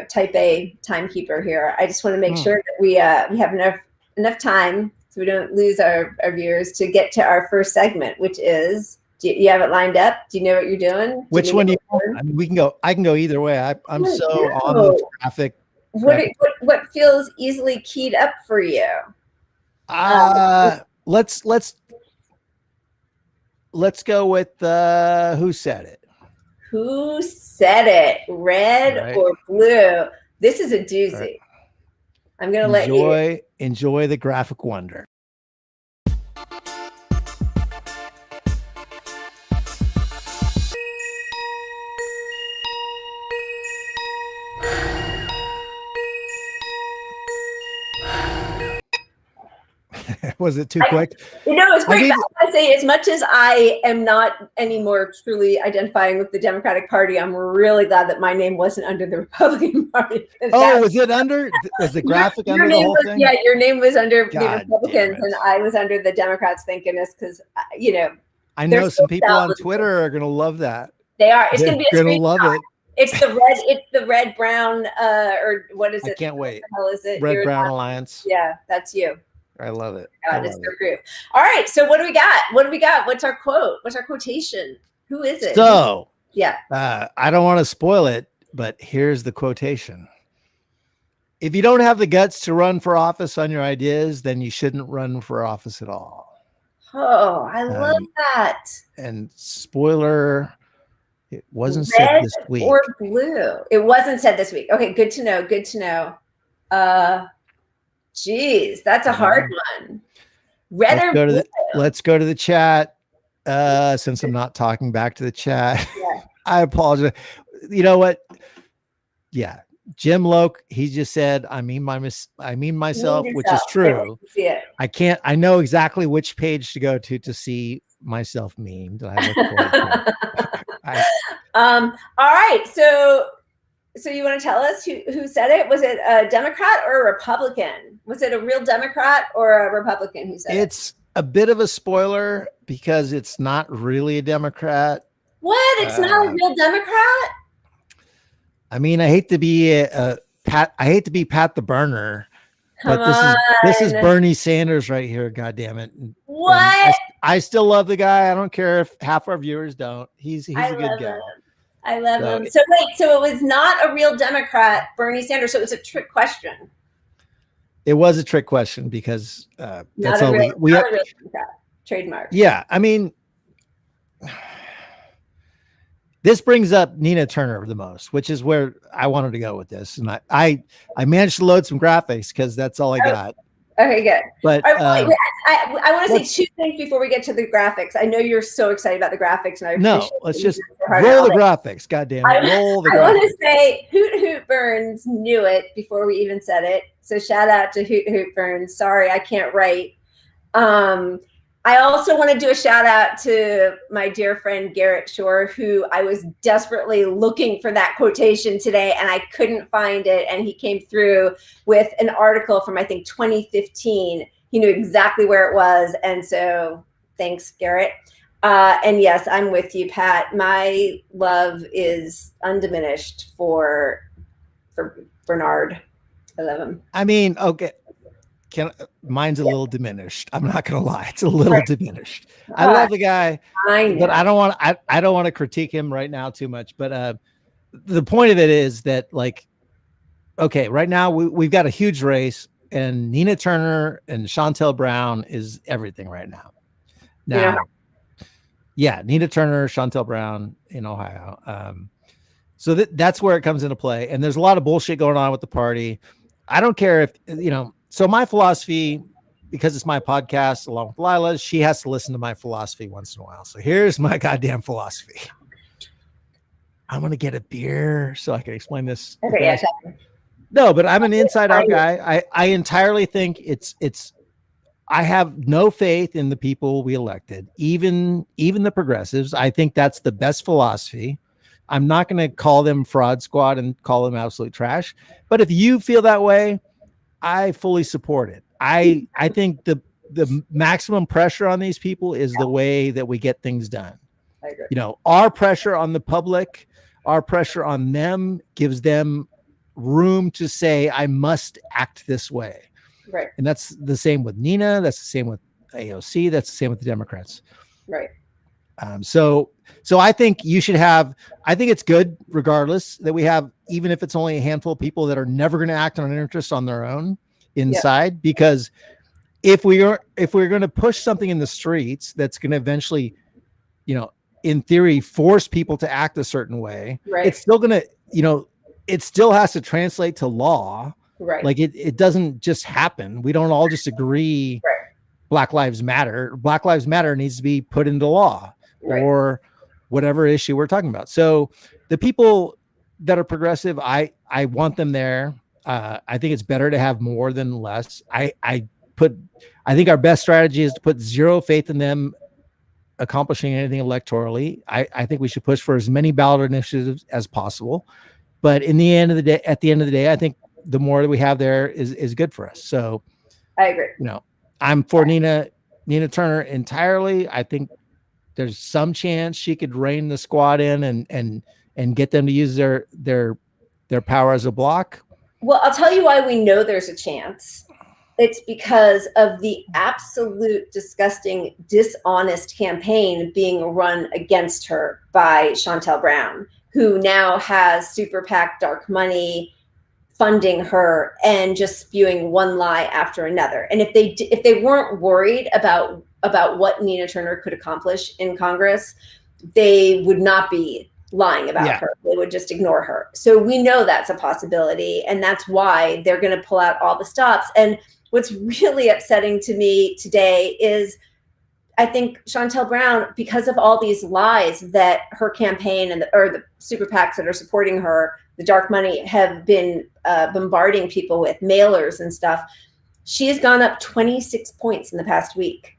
type A timekeeper here, I just want to make sure that we have enough time so we don't lose our viewers to get to our first segment, which is. Do you have it lined up? Do you know what you're doing? Which one do you want? I mean, I can go either way. I'm so on the traffic. What feels easily keyed up for you? Let's go with who said it? Who said it? Red or blue? This is a doozy. Right. I'm going to let you enjoy the graphic wonder. Was it too quick? It's great. I say, as much as I am not anymore truly identifying with the Democratic Party, I'm really glad that my name wasn't under the Republican Party. Was it under? Was the graphic under the whole thing? Yeah, your name was under the Republicans, and I was under the Democrats. Thank goodness, because I know some people on Twitter are going to love that. They are. It's going to be going to love it. It's the red. It's the red brown. Or what is it? I can't wait. What the hell is it? Red brown alliance. Yeah, that's you. I love it. It's their group. All right. So what do we got? What's our quote? What's our quotation? Who is it? So I don't want to spoil it, but here's the quotation. If you don't have the guts to run for office on your ideas, then you shouldn't run for office at all. Oh, I love that. And spoiler, it wasn't said this week. Or blue. It wasn't said this week. Okay, good to know. Good to know. Geez, that's a hard one. Red or blue? Let's go to the chat. Since I'm not talking back to the chat, I apologize. You know what? Yeah, Jim Loke. He just said, "I mean myself," which is true. I know exactly which page to go to see myself memed. All right, so you want to tell us who said it? Was it a Democrat or a Republican? Was it a real Democrat or a Republican who said it? It's a bit of a spoiler because it's not really a Democrat. What? It's not a real Democrat? I mean, I hate to be Pat the Burner, but this is Bernie Sanders right here. God damn it! What? I still love the guy. I don't care if half our viewers don't. He's a good guy. I love him. So wait, so it was not a real Democrat, Bernie Sanders. So it was a trick question. It was a trick question because that's all not a real Democrat. Trademark. Yeah, I mean, this brings up Nina Turner the most, which is where I wanted to go with this, and I managed to load some graphics because that's all I got. Okay, good. But I want to say 2 things before we get to the graphics. I know you're so excited about the graphics, and I appreciate let's just roll the graphics. Goddamn it, roll the graphics. I want to say Hoot Hoot Burns knew it before we even said it. So shout out to Hoot Hoot Burns. Sorry, I can't write. I also want to do a shout out to my dear friend Garrett Shore, who I was desperately looking for that quotation today and I couldn't find it. And he came through with an article from, I think, 2015. He knew exactly where it was. And so thanks, Garrett. And yes, I'm with you, Pat. My love is undiminished for Bernard. I love him. I mean, okay. Mine's a little diminished. I'm not gonna lie, it's a little diminished. I love the guy, but I don't want to critique him right now too much. But the point of it is that, like, okay, right now we've got a huge race, and Nina Turner and Shontel Brown is everything right now. Now, yeah, Nina Turner, Shontel Brown in Ohio. So that's where it comes into play. And there's a lot of bullshit going on with the party. I don't care if So my philosophy, because it's my podcast along with Lila's, she has to listen to my philosophy once in a while. So here's my goddamn philosophy. I'm going to get a beer so I can explain this. Okay, yeah. No, but I'm an inside out guy. I entirely think I have no faith in the people we elected, even the progressives. I think that's the best philosophy. I'm not going to call them fraud squad and call them absolute trash. But if you feel that way, I fully support it. I think the maximum pressure on these people is the way that we get things done. I agree. Our pressure on the public, our pressure on them gives them room to say, I must act this way. Right. And that's the same with Nina. That's the same with AOC. That's the same with the Democrats. Right. So I think I think it's good regardless that we have, even if it's only a handful of people that are never going to act on an interest on their own inside, because if we're going to push something in the streets that's going to eventually, in theory, force people to act a certain way, it's still going to, it still has to translate to law. Right. Like it doesn't just happen. We don't all just agree. Right. Black Lives Matter. Black Lives Matter needs to be put into law. Right. Or whatever issue we're talking about. So the people that are progressive, I want them there. I think it's better to have more than less. I think our best strategy is to put zero faith in them accomplishing anything electorally. I think we should push for as many ballot initiatives as possible. But at the end of the day, I think the more that we have there is good for us. So I agree. I'm for Nina Turner entirely. I think there's some chance she could rein the squad in and get them to use their power as a block. Well, I'll tell you why we know there's a chance. It's because of the absolute disgusting, dishonest campaign being run against her by Shontel Brown, who now has super PAC dark money funding her and just spewing one lie after another. And if they weren't worried about what Nina Turner could accomplish in Congress, they would not be lying about her. They would just ignore her. So we know that's a possibility, and that's why they're going to pull out all the stops. And what's really upsetting to me today is I think Shontel Brown, because of all these lies that her campaign and the super PACs that are supporting her, the dark money, have been bombarding people with mailers and stuff, she has gone up 26 points in the past week.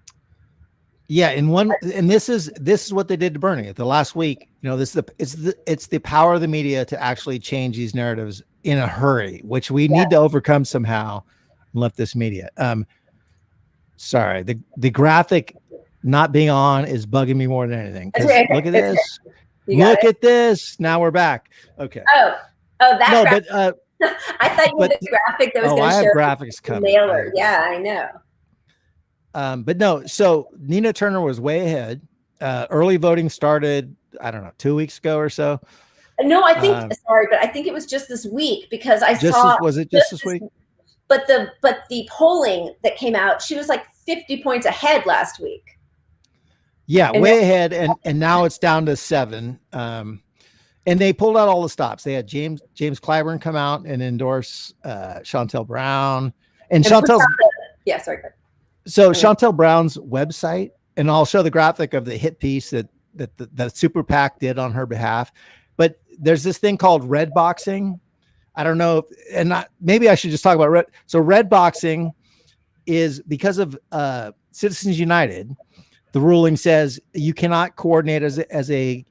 Yeah, and this is what they did to Bernie the last week. It's the power of the media to actually change these narratives in a hurry, which we need to overcome somehow. And left this media. Sorry, the graphic not being on is bugging me more than anything. Okay, look at this. Look at this. Now we're back. Okay. Oh, that. No, graphic. but I thought you had the graphic that was going to show. I have graphics coming. Mailer. Yeah, I know. But no, so Nina Turner was way ahead. Early voting started, I don't know, 2 weeks ago or so. No, I think sorry, but I think it was just this week because I was it just this week? But the polling that came out, she was like 50 points ahead last week. Yeah, way ahead, and now it's down to 7. And they pulled out all the stops. They had James Clyburn come out and endorse Chantel Brown, and Chantel's sorry. So Chantel Brown's website, and I'll show the graphic of the hit piece that the Super PAC did on her behalf. But there's this thing called red boxing. I don't know, maybe I should just talk about red. So red boxing is because of Citizens United. The ruling says you cannot coordinate as a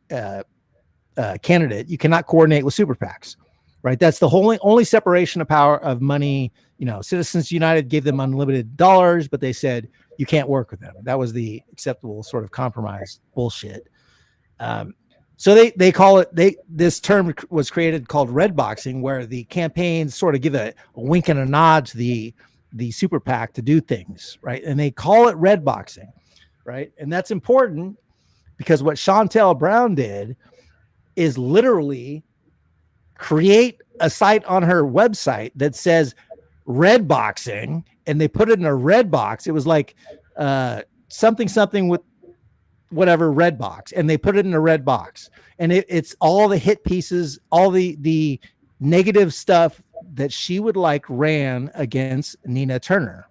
candidate. You cannot coordinate with super PACs, right? That's the only separation of power of money. Citizens United gave them unlimited dollars, but they said you can't work with them. That was the acceptable sort of compromise bullshit. So they call it, this term was created called red boxing, where the campaigns sort of give a wink and a nod to the super PAC to do things, right? And they call it red boxing, right? And that's important because what Chantel Brown did is literally create a site on her website that says red boxing, and they put it in a red box. It was like something with whatever red box, and they put it in a red box, and it's all the hit pieces, all the negative stuff that she would like ran against Nina Turner.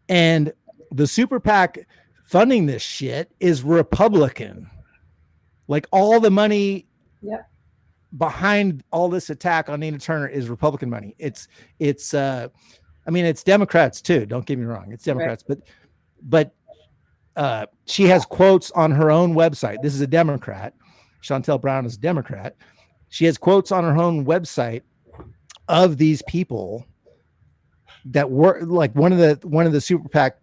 And the super PAC funding this shit is Republican. Like all the money behind all this attack on Nina Turner is Republican money. It's Democrats too. Don't get me wrong. It's Democrats, right. but she has quotes on her own website. This is a Democrat. Chantel Brown is a Democrat. She has quotes on her own website of these people that were like one of the super PAC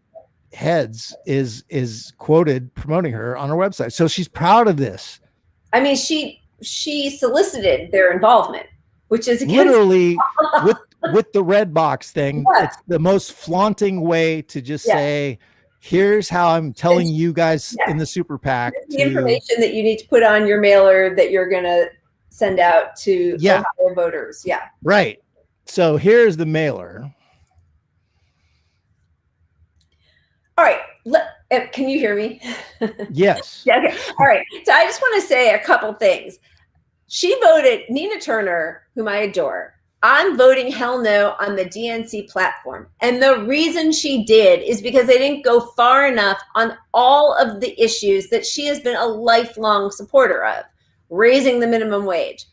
heads is quoted promoting her on her website. So she's proud of this. I mean, she solicited their involvement, which is literally with the red box thing. Yeah. It's the most flaunting way to just say, here's how I'm telling you guys in the super PAC the information that you need to put on your mailer that you're going to send out to Ohio voters. Yeah. Right. So here's the mailer. All right. Can you hear me? Yes. Yeah. Okay. All right. So I just want to say a couple things. She voted Nina Turner, whom I adore. I'm voting hell no on the DNC platform. And the reason she did is because they didn't go far enough on all of the issues that she has been a lifelong supporter of. Raising the minimum wage,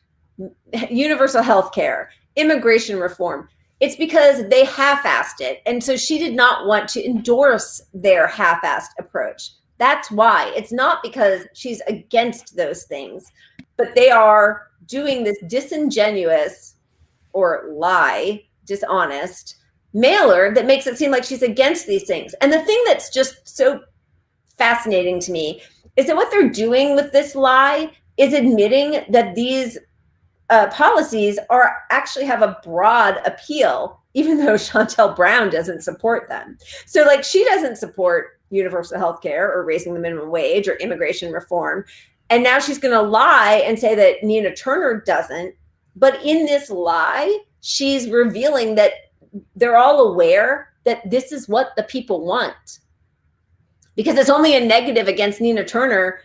universal health care, immigration reform. It's because they half-assed it. And so she did not want to endorse their half-assed approach. That's why. It's not because she's against those things, but they are doing this disingenuous or dishonest mailer that makes it seem like she's against these things. And the thing that's just so fascinating to me is that what they're doing with this lie is admitting that these policies actually have a broad appeal, even though Chantel Brown doesn't support them. So like she doesn't support universal health care or raising the minimum wage or immigration reform. And now she's going to lie and say that Nina Turner doesn't. But in this lie, she's revealing that they're all aware that this is what the people want. Because it's only a negative against Nina Turner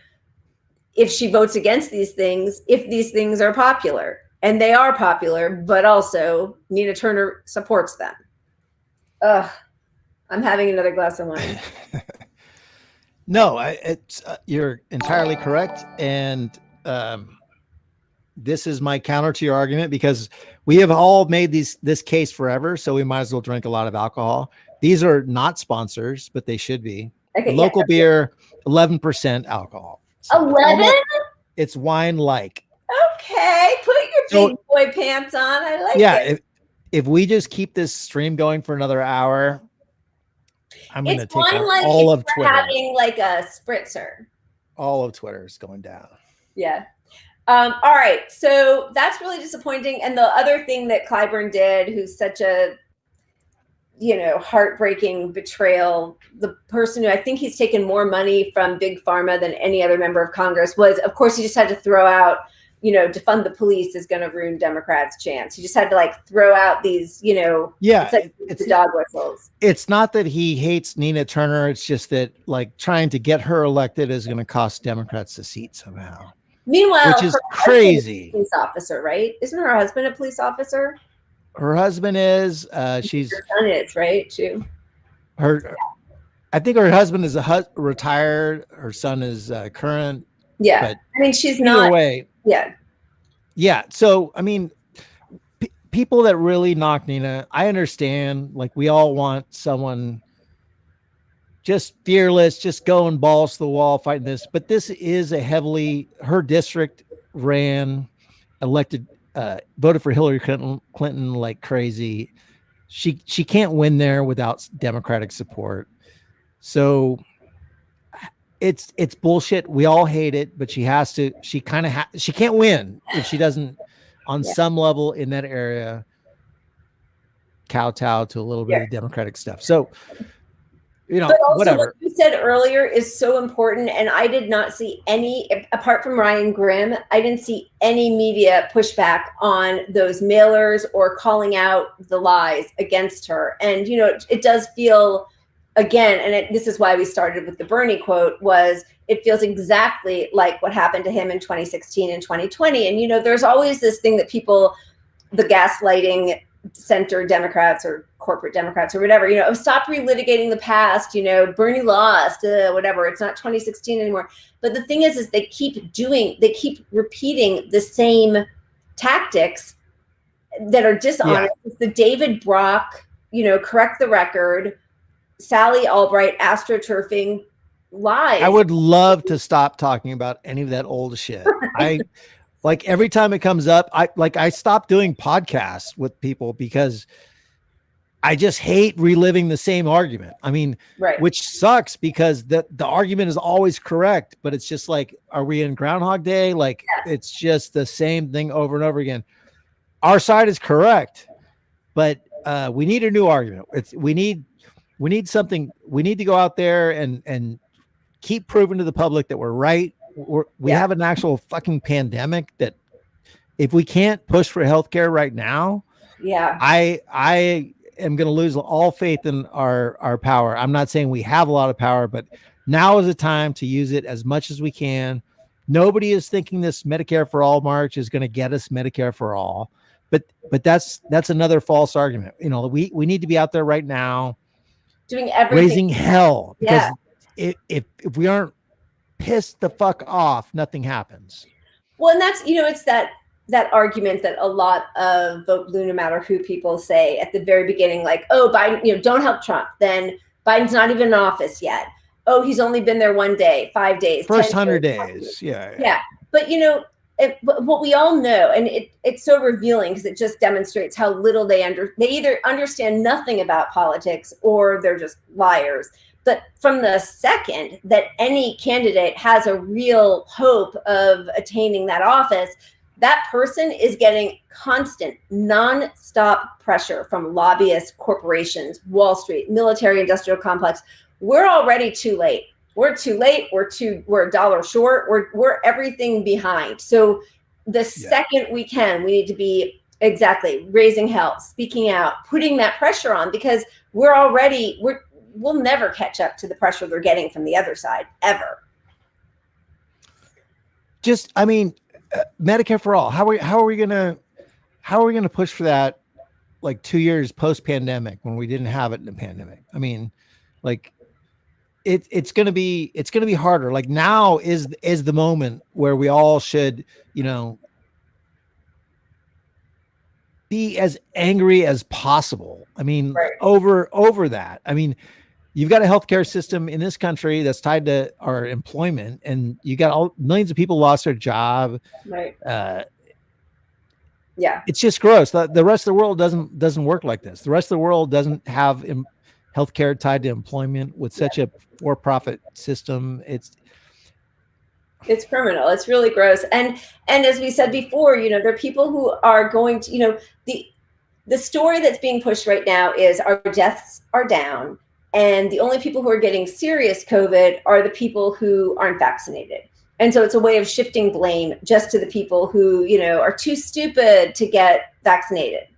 if she votes against these things, if these things are popular. And they are popular, but also Nina Turner supports them. Ugh, I'm having another glass of wine. No, you're entirely correct. And this is my counter to your argument, because we have all made this case forever, so we might as well drink a lot of alcohol. These are not sponsors, but they should be. Okay, local beer, 11% alcohol. So 11? It's wine-like. Okay, put your big boy pants on. I like it. Yeah, if we just keep this stream going for another hour, I'm going to take out all of Twitter. Having like a spritzer. All of Twitter is going down. Yeah. All right. So that's really disappointing. And the other thing that Clyburn did, who's such a, heartbreaking betrayal, the person who I think he's taken more money from Big Pharma than any other member of Congress was, of course, he just had to throw out defund the police is going to ruin Democrats' chance. He just had to like throw out these, it's the dog whistles. It's not that he hates Nina Turner. It's just that like trying to get her elected is going to cost Democrats a seat somehow. Meanwhile, which is crazy. Police officer, right? Isn't her husband a police officer? Her husband is. Her son is, right? Too. I think her husband is retired. Her son is current. Yeah, but I mean, she's not. Way, yeah. So I mean, people that really knock Nina, I understand. Like we all want someone just fearless, just going balls to the wall, fighting this. But this is her district ran, elected, voted for Hillary Clinton like crazy. She can't win there without Democratic support. So it's bullshit. We all hate it, but she can't win if she doesn't on some level in that area kowtow to a little bit of Democratic stuff. So, but also whatever. What you said earlier is so important. And I did not see any, apart from Ryan Grimm, I didn't see any media pushback on those mailers or calling out the lies against her. And, it does feel, again, and this is why we started with the Bernie quote, was it feels exactly like what happened to him in 2016 and 2020. And, there's always this thing that people, the gaslighting center Democrats or corporate Democrats or whatever, stop relitigating the past, Bernie lost, whatever. It's not 2016 anymore. But the thing is they keep repeating the same tactics that are dishonest. Yeah. It's the David Brock, correct the record, Sally Albright astroturfing lies. I would love to stop talking about any of that old shit. Like every time it comes up, I stopped doing podcasts with people because I just hate reliving the same argument. I mean, which sucks because the argument is always correct, but it's just like, are we in Groundhog Day? Like it's just the same thing over and over again. Our side is correct, but we need a new argument. We need something. We need to go out there and keep proving to the public that we're right. We have an actual fucking pandemic that if we can't push for healthcare right now, I am going to lose all faith in our power. I'm not saying we have a lot of power, but now is the time to use it as much as we can. Nobody is thinking this Medicare for All march is going to get us Medicare for all, but that's another false argument. We need to be out there right now doing everything, raising hell, because if we aren't pissed the fuck off, nothing happens. Well, and that's, it's that argument that a lot of Vote Blue No Matter Who people say at the very beginning, like, oh, Biden, don't help Trump. Then Biden's not even in office yet. Oh, he's only been there 1 day, 5 days. First 100 days. Yeah. But, but what we all know, and it's so revealing because it just demonstrates how little they either understand nothing about politics or they're just liars. But from the second that any candidate has a real hope of attaining that office, that person is getting constant, non-stop pressure from lobbyists, corporations, Wall Street, military industrial complex. We're already too late. We're too late. We're $1 short. We're everything behind. So the second we need to be raising hell, speaking out, putting that pressure on, because we'll never catch up to the pressure they're getting from the other side ever. Medicare for all. How are we gonna push for that? Like 2 years post pandemic when we didn't have it in the pandemic. I mean, like it's gonna be harder. Like now is the moment where we all should, be as angry as possible. I mean, over that. I mean, you've got a healthcare system in this country that's tied to our employment, and you got millions of people lost their job. Right. It's just gross. The rest of the world doesn't work like this. The rest of the world doesn't have healthcare tied to employment with such a for-profit system. It's criminal. It's really gross. And as we said before, there are people who are going to, the story that's being pushed right now is our deaths are down. And the only people who are getting serious COVID are the people who aren't vaccinated. And so it's a way of shifting blame just to the people who, are too stupid to get vaccinated.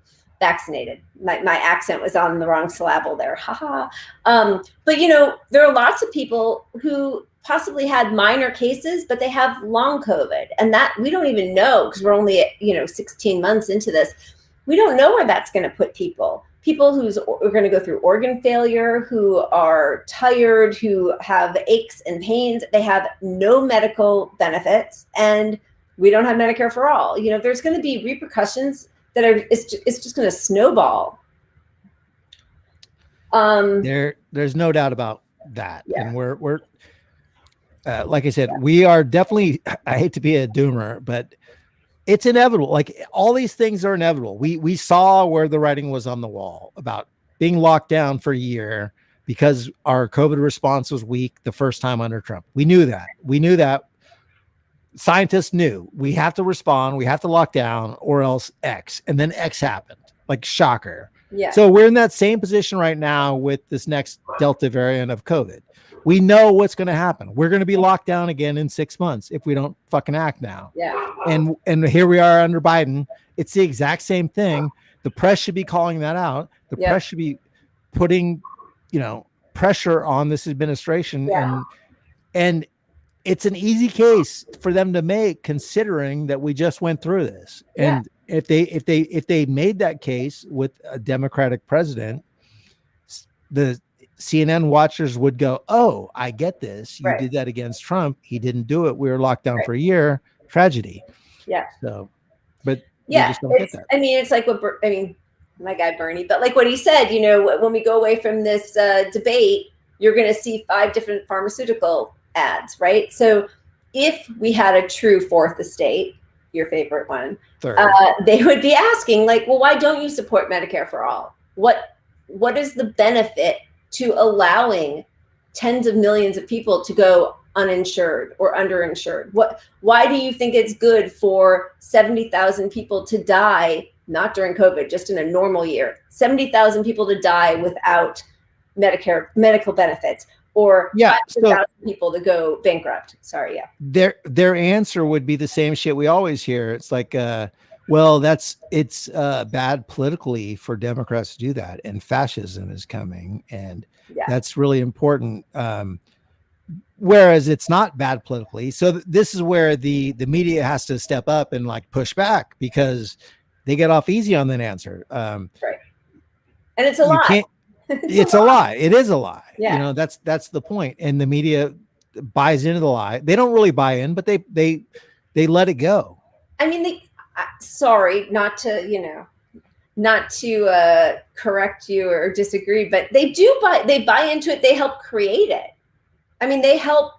My accent was on the wrong syllable there. Haha. But there are lots of people who possibly had minor cases, but they have long COVID, and that we don't even know, because we're only 16 months into this. We don't know where that's going to put people who are going to go through organ failure, who are tired, who have aches and pains. They have no medical benefits, and we don't have Medicare for all. There's going to be repercussions that it's just going to snowball. There's no doubt about that. Yeah. And we're like I said, we are definitely, I hate to be a doomer, but it's inevitable. Like, all these things are inevitable. We saw where the writing was on the wall about being locked down for a year because our COVID response was weak the first time under Trump. We knew that. Scientists knew we have to respond, we have to lock down, or else X. And then X happened. Like, shocker. Yeah. So we're in that same position right now with this next Delta variant of COVID. We know what's going to happen. We're going to be locked down again in 6 months if we don't fucking act now. Yeah. And here we are under Biden. It's the exact same thing. The press should be calling that out. The press should be putting, pressure on this administration. Yeah. And it's an easy case for them to make, considering that we just went through this. And if they made that case with a Democratic president, the CNN watchers would go, "Oh, I get this. You did that against Trump. He didn't do it. We were locked down for a year. Tragedy." Yeah. So, but yeah, it's like my guy Bernie, but like what he said, when we go away from this debate, you're going to see 5 different pharmaceutical ads, right? So if we had a true fourth estate, your favorite one, they would be asking, like, well, why don't you support Medicare for all? What is the benefit to allowing tens of millions of people to go uninsured or underinsured? Why do you think it's good for 70,000 people to die, not during COVID, just in a normal year, 70,000 people to die without Medicare medical benefits, or 500,000 people to go bankrupt? Sorry. Yeah. Their answer would be the same shit we always hear. It's like, well, it's bad politically for Democrats to do that, and fascism is coming, and that's really important. Whereas it's not bad politically. So this is where the media has to step up and like push back, because they get off easy on that answer. Right. And it's a lie. It's a lie. It is a lie. Yeah. That's the point. And the media buys into the lie. They don't really buy in, but they let it go. I mean, sorry, not to correct you or disagree, but they buy into it. They help create it. I mean, they help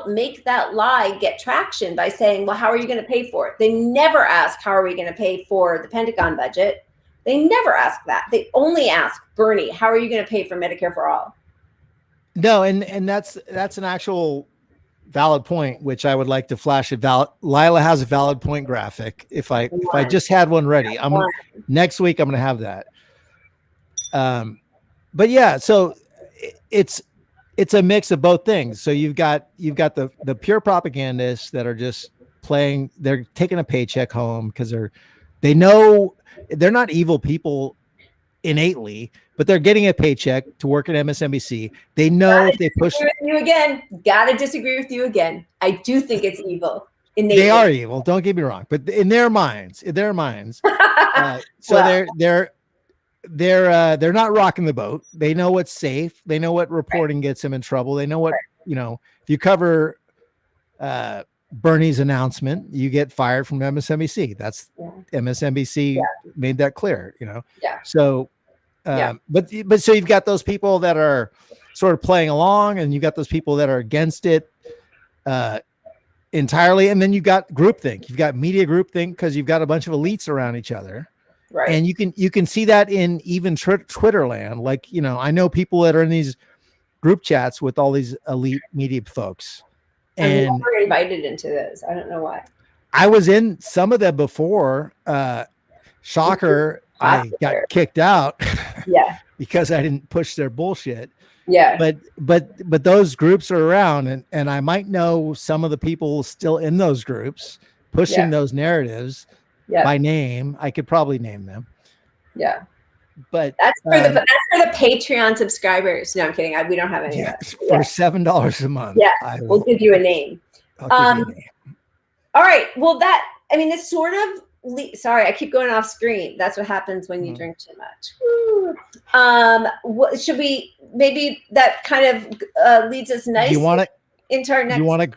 make that lie get traction by saying, well, how are you going to pay for it? They never ask, how are we going to pay for the Pentagon budget? They never ask that. They only ask, Bernie, how are you going to pay for Medicare for all? No, and that's an actual valid point, which I would like to flash. Lila has a valid point graphic. If I just had one ready, next week I'm going to have that. But yeah, so it's a mix of both things. So you've got the pure propagandists that are just playing. They're taking a paycheck home because they know they're not evil people innately, but they're getting a paycheck to work at MSNBC. They know if they push gotta disagree with you again. I do think it's evil. Innately. They are evil. Don't get me wrong, but in their minds, so they're not rocking the boat. They know what's safe. They know what reporting gets them in trouble. They know what, if you cover Bernie's announcement, you get fired from MSNBC. That's MSNBC made that clear, So, but so you've got those people that are sort of playing along, and you've got those people that are against it entirely. And then you've got groupthink. You've got media groupthink because you've got a bunch of elites around each other. Right. And you can see that in even Twitter land. Like, I know people that are in these group chats with all these elite media folks. And I'm never invited into those. I don't know why. I was in some of them before. Shocker. I got kicked out. Yeah. Because I didn't push their bullshit. Yeah. But those groups are around, and I might know some of the people still in those groups pushing those narratives by name. I could probably name them. Yeah. But that's for the Patreon subscribers. No, I'm kidding. We don't have any of that. For $7 a month. Yeah, we'll give you a name. I'll give you a name. All right. Well, this sort of. Sorry, I keep going off screen. That's what happens when you drink too much. What should we? Maybe that kind of leads us nicely. Into our next. You want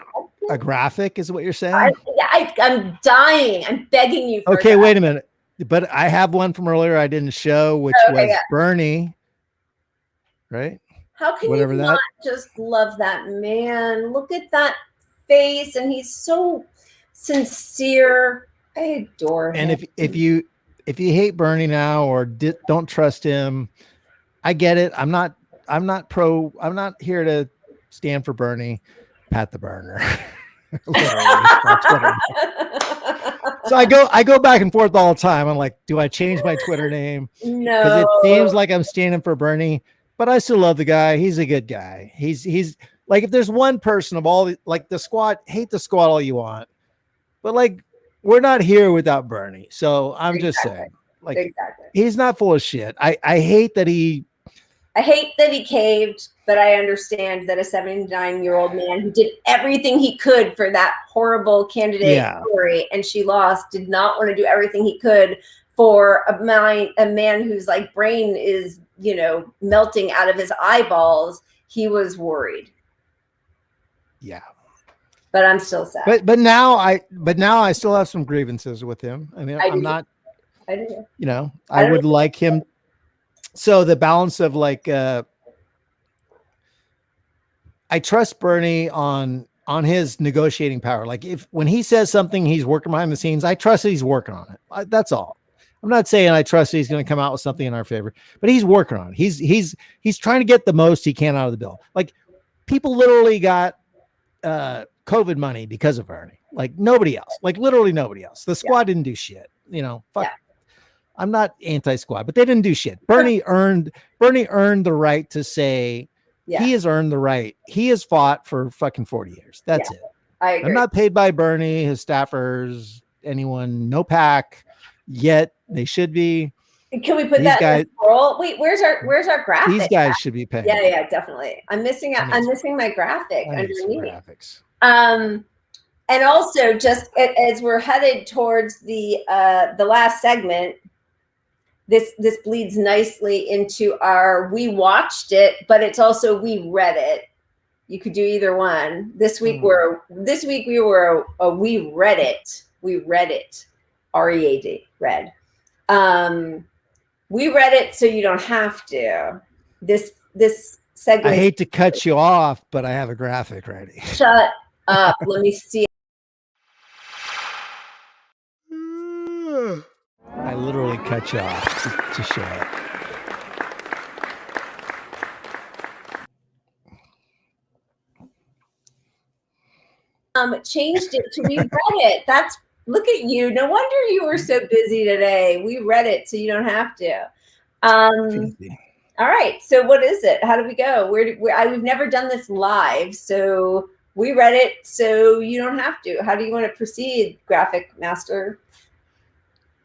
a graphic? Is what you're saying? I'm dying. I'm begging you. For okay, wait a minute. But I have one from earlier I didn't show, which was Bernie. Right? How can you not just love that man? Look at that face, and he's so sincere. I adore him. And if you hate Bernie now or don't trust him, I get it. I'm not here to stand for Bernie. Pat the burner. So I go back and forth all the time. I'm like, do I change my Twitter name? No, because it seems like I'm standing for Bernie, but I still love the guy. He's a good guy. He's like, if there's one person of all the squad, hate the squad all you want, but like, we're not here without Bernie. So I'm just saying, like, he's not full of shit. I hate that he caved, but I understand that a 79-year-old man who did everything he could for that horrible candidate story, and she lost, did not want to do everything he could for a man whose like brain is, melting out of his eyeballs. He was worried. Yeah. But I'm still sad. But now I still have some grievances with him. I mean, I do. I would like him. So the balance of like, I trust Bernie on his negotiating power. Like when he says something, he's working behind the scenes. I trust that he's working on it. That's all. I'm not saying I trust that he's going to come out with something in our favor, but he's working on it. He's trying to get the most he can out of the bill. Like people literally got, COVID money because of Bernie, like nobody else, like literally nobody else. The squad didn't do shit, fuck. I'm not anti-squad, but they didn't do shit. Bernie earned the right to say he has earned the right. He has fought for fucking 40 years. That's it. I agree. I'm not paid by Bernie, his staffers, anyone, no PAC yet. They should be. Can we put these that guys, in the scroll? Wait, where's our graphic? These guys should be paid. Yeah, definitely. I'm missing my graphic underneath. Graphics. And also just as we're headed towards the last segment, this bleeds nicely into our we watched it, but it's also we read it. You could do either one. This week we were we read it. We read it. READ read. We read it so you don't have to. This segment. I hate to cut you off, but I have a graphic ready. Shut up. Let me see. I literally cut you off to show it. Changed it to we read it. Look at you. No wonder you were so busy today. We read it so you don't have to. All right. So what is it? How do we go? We've never done this live, so we read it so you don't have to. How do you want to proceed, graphic master?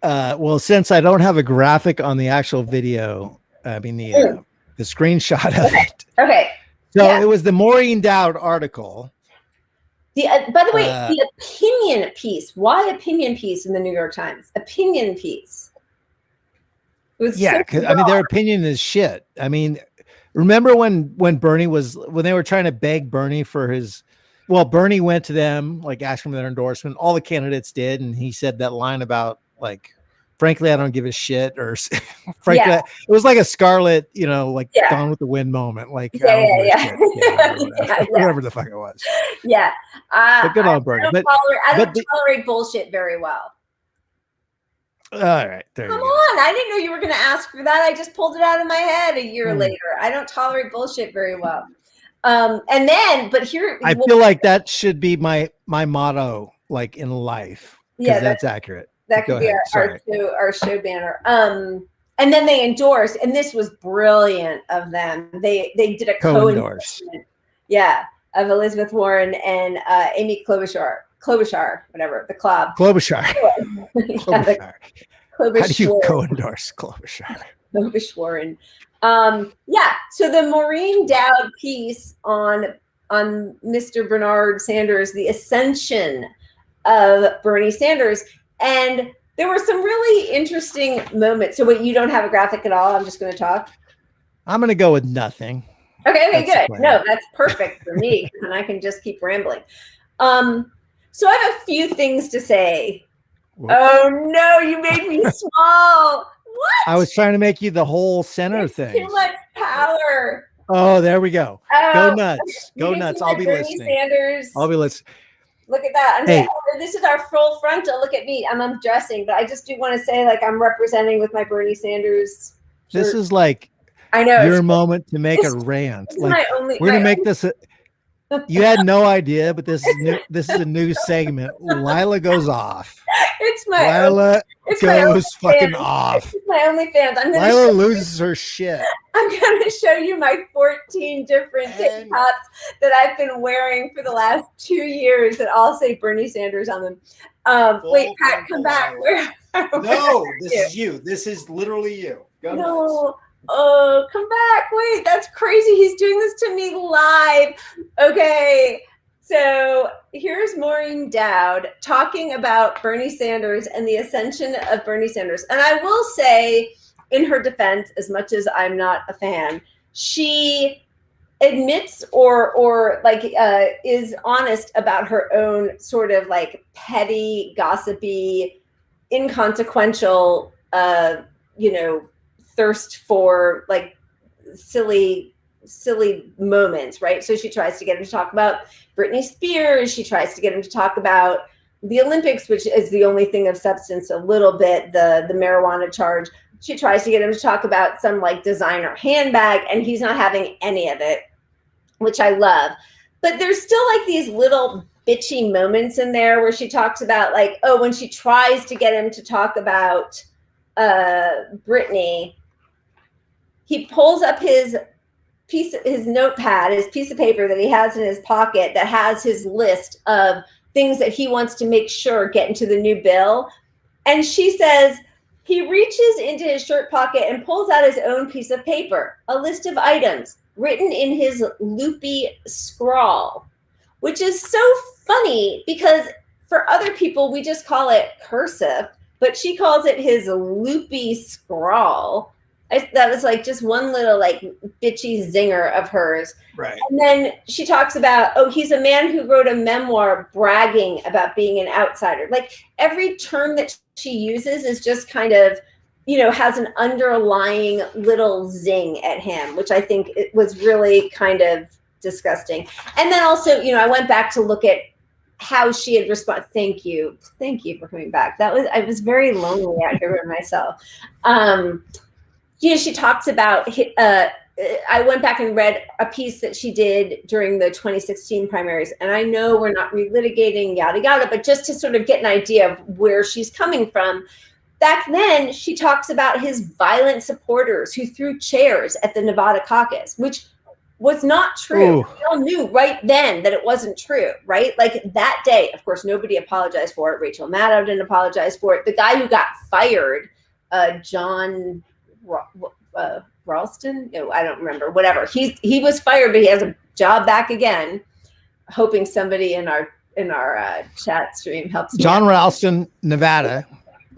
Well, since I don't have a graphic on the actual video, I mean the screenshot of it. Okay. So it was the Maureen Dowd article. By the way, the opinion piece. Why opinion piece in the New York Times? Opinion piece. Because I mean their opinion is shit. I mean, remember when Bernie when they were trying to beg Bernie for his. Well, Bernie went to them, like asking for their endorsement. All the candidates did, and he said that line about like, frankly, I don't give a shit, or frankly, it was like a Scarlet, Gone with the Wind moment, like whatever the fuck it was. Yeah, but good on Bernie. I don't tolerate bullshit very well. All right, Come on, I didn't know you were going to ask for that. I just pulled it out of my head a year later. I don't tolerate bullshit very well. I feel like that should be my motto, like in life. Yeah, that's accurate. That could be our show banner. And then they endorsed, and this was brilliant of them. They did a co-endorsement, of Elizabeth Warren and Amy Klobuchar, whatever, the club. Klobuchar. Klobuchar. How do you co-endorse Klobuchar? Klobuchar. So the Maureen Dowd piece on Mr. Bernard Sanders, the ascension of Bernie Sanders, and there were some really interesting moments. So wait, you don't have a graphic at all? I'm just going to talk. I'm going to go with nothing. Okay, good. No, that's perfect for me, and I can just keep rambling. So I have a few things to say. Whoops. Oh no, you made me small. What? I was trying to make you the whole center thing. Too much power. Oh, there we go. Go nuts. Go nuts. I'll be Bernie listening. Sanders. I'll be listening. Look at that. This is our full frontal. Look at me. I'm undressing, but I just do want to say, like, I'm representing with my Bernie Sanders shirt. This is like your moment to make a rant. Like, we're going to make this. You had no idea, but this is new. This is a new segment. Lila goes off. Lila goes fucking off. It's my OnlyFans. Lila loses her shit. I'm going to show you my 14 different tank tops that I've been wearing for the last 2 years that all say Bernie Sanders on them. Wait, Pat, come back. No, this is you. This is literally you. Go nuts. Oh, come back. Wait, that's crazy. He's doing this to me live. Okay. So here's Maureen Dowd talking about Bernie Sanders and the ascension of Bernie Sanders. And I will say, in her defense, as much as I'm not a fan, she admits or is honest about her own sort of like petty, gossipy, inconsequential, thirst for like silly moments, right? So she tries to get him to talk about Britney Spears. She tries to get him to talk about the Olympics, which is the only thing of substance, a little bit, the marijuana charge. She tries to get him to talk about some like designer handbag, and he's not having any of it, which I love. But there's still like these little bitchy moments in there where she talks about like, oh, when she tries to get him to talk about Britney, he pulls up his notepad, his piece of paper that he has in his pocket that has his list of things that he wants to make sure get into the new bill. And she says he reaches into his shirt pocket and pulls out his own piece of paper, a list of items written in his loopy scrawl, which is so funny because for other people, we just call it cursive, but she calls it his loopy scrawl. That was like just one little like bitchy zinger of hers. Right. And then she talks about, oh, he's a man who wrote a memoir bragging about being an outsider. Like every term that she uses is just kind of, has an underlying little zing at him, which I think it was really kind of disgusting. And then also, I went back to look at how she had responded. Thank you for coming back. I was very lonely out here by myself. She talks about, I went back and read a piece that she did during the 2016 primaries. And I know we're not relitigating, yada, yada, but just to sort of get an idea of where she's coming from. Back then, she talks about his violent supporters who threw chairs at the Nevada caucus, which was not true. We all knew right then that it wasn't true, right? Like that day, of course, nobody apologized for it. Rachel Maddow didn't apologize for it. The guy who got fired, John Ralston? No, I don't remember. Whatever. He was fired, but he has a job back again. Hoping somebody in our chat stream helps. John Ralston, Nevada.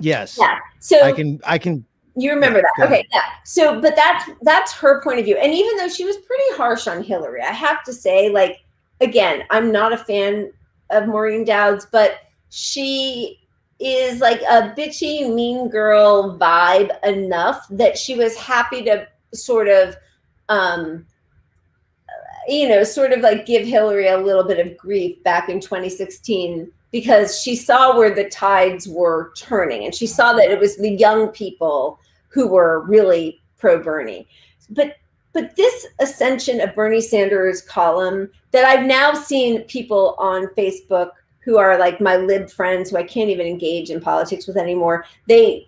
Yes. Yeah. So I can. You remember that? Okay. Yeah. So, but that's her point of view. And even though she was pretty harsh on Hillary, I have to say, like, again, I'm not a fan of Maureen Dowd's, but she is like a bitchy mean girl vibe enough that she was happy to sort of like give Hillary a little bit of grief back in 2016 because she saw where the tides were turning and she saw that it was the young people who were really pro Bernie. But this ascension of Bernie Sanders column that I've now seen people on Facebook who are like my lib friends who I can't even engage in politics with anymore, they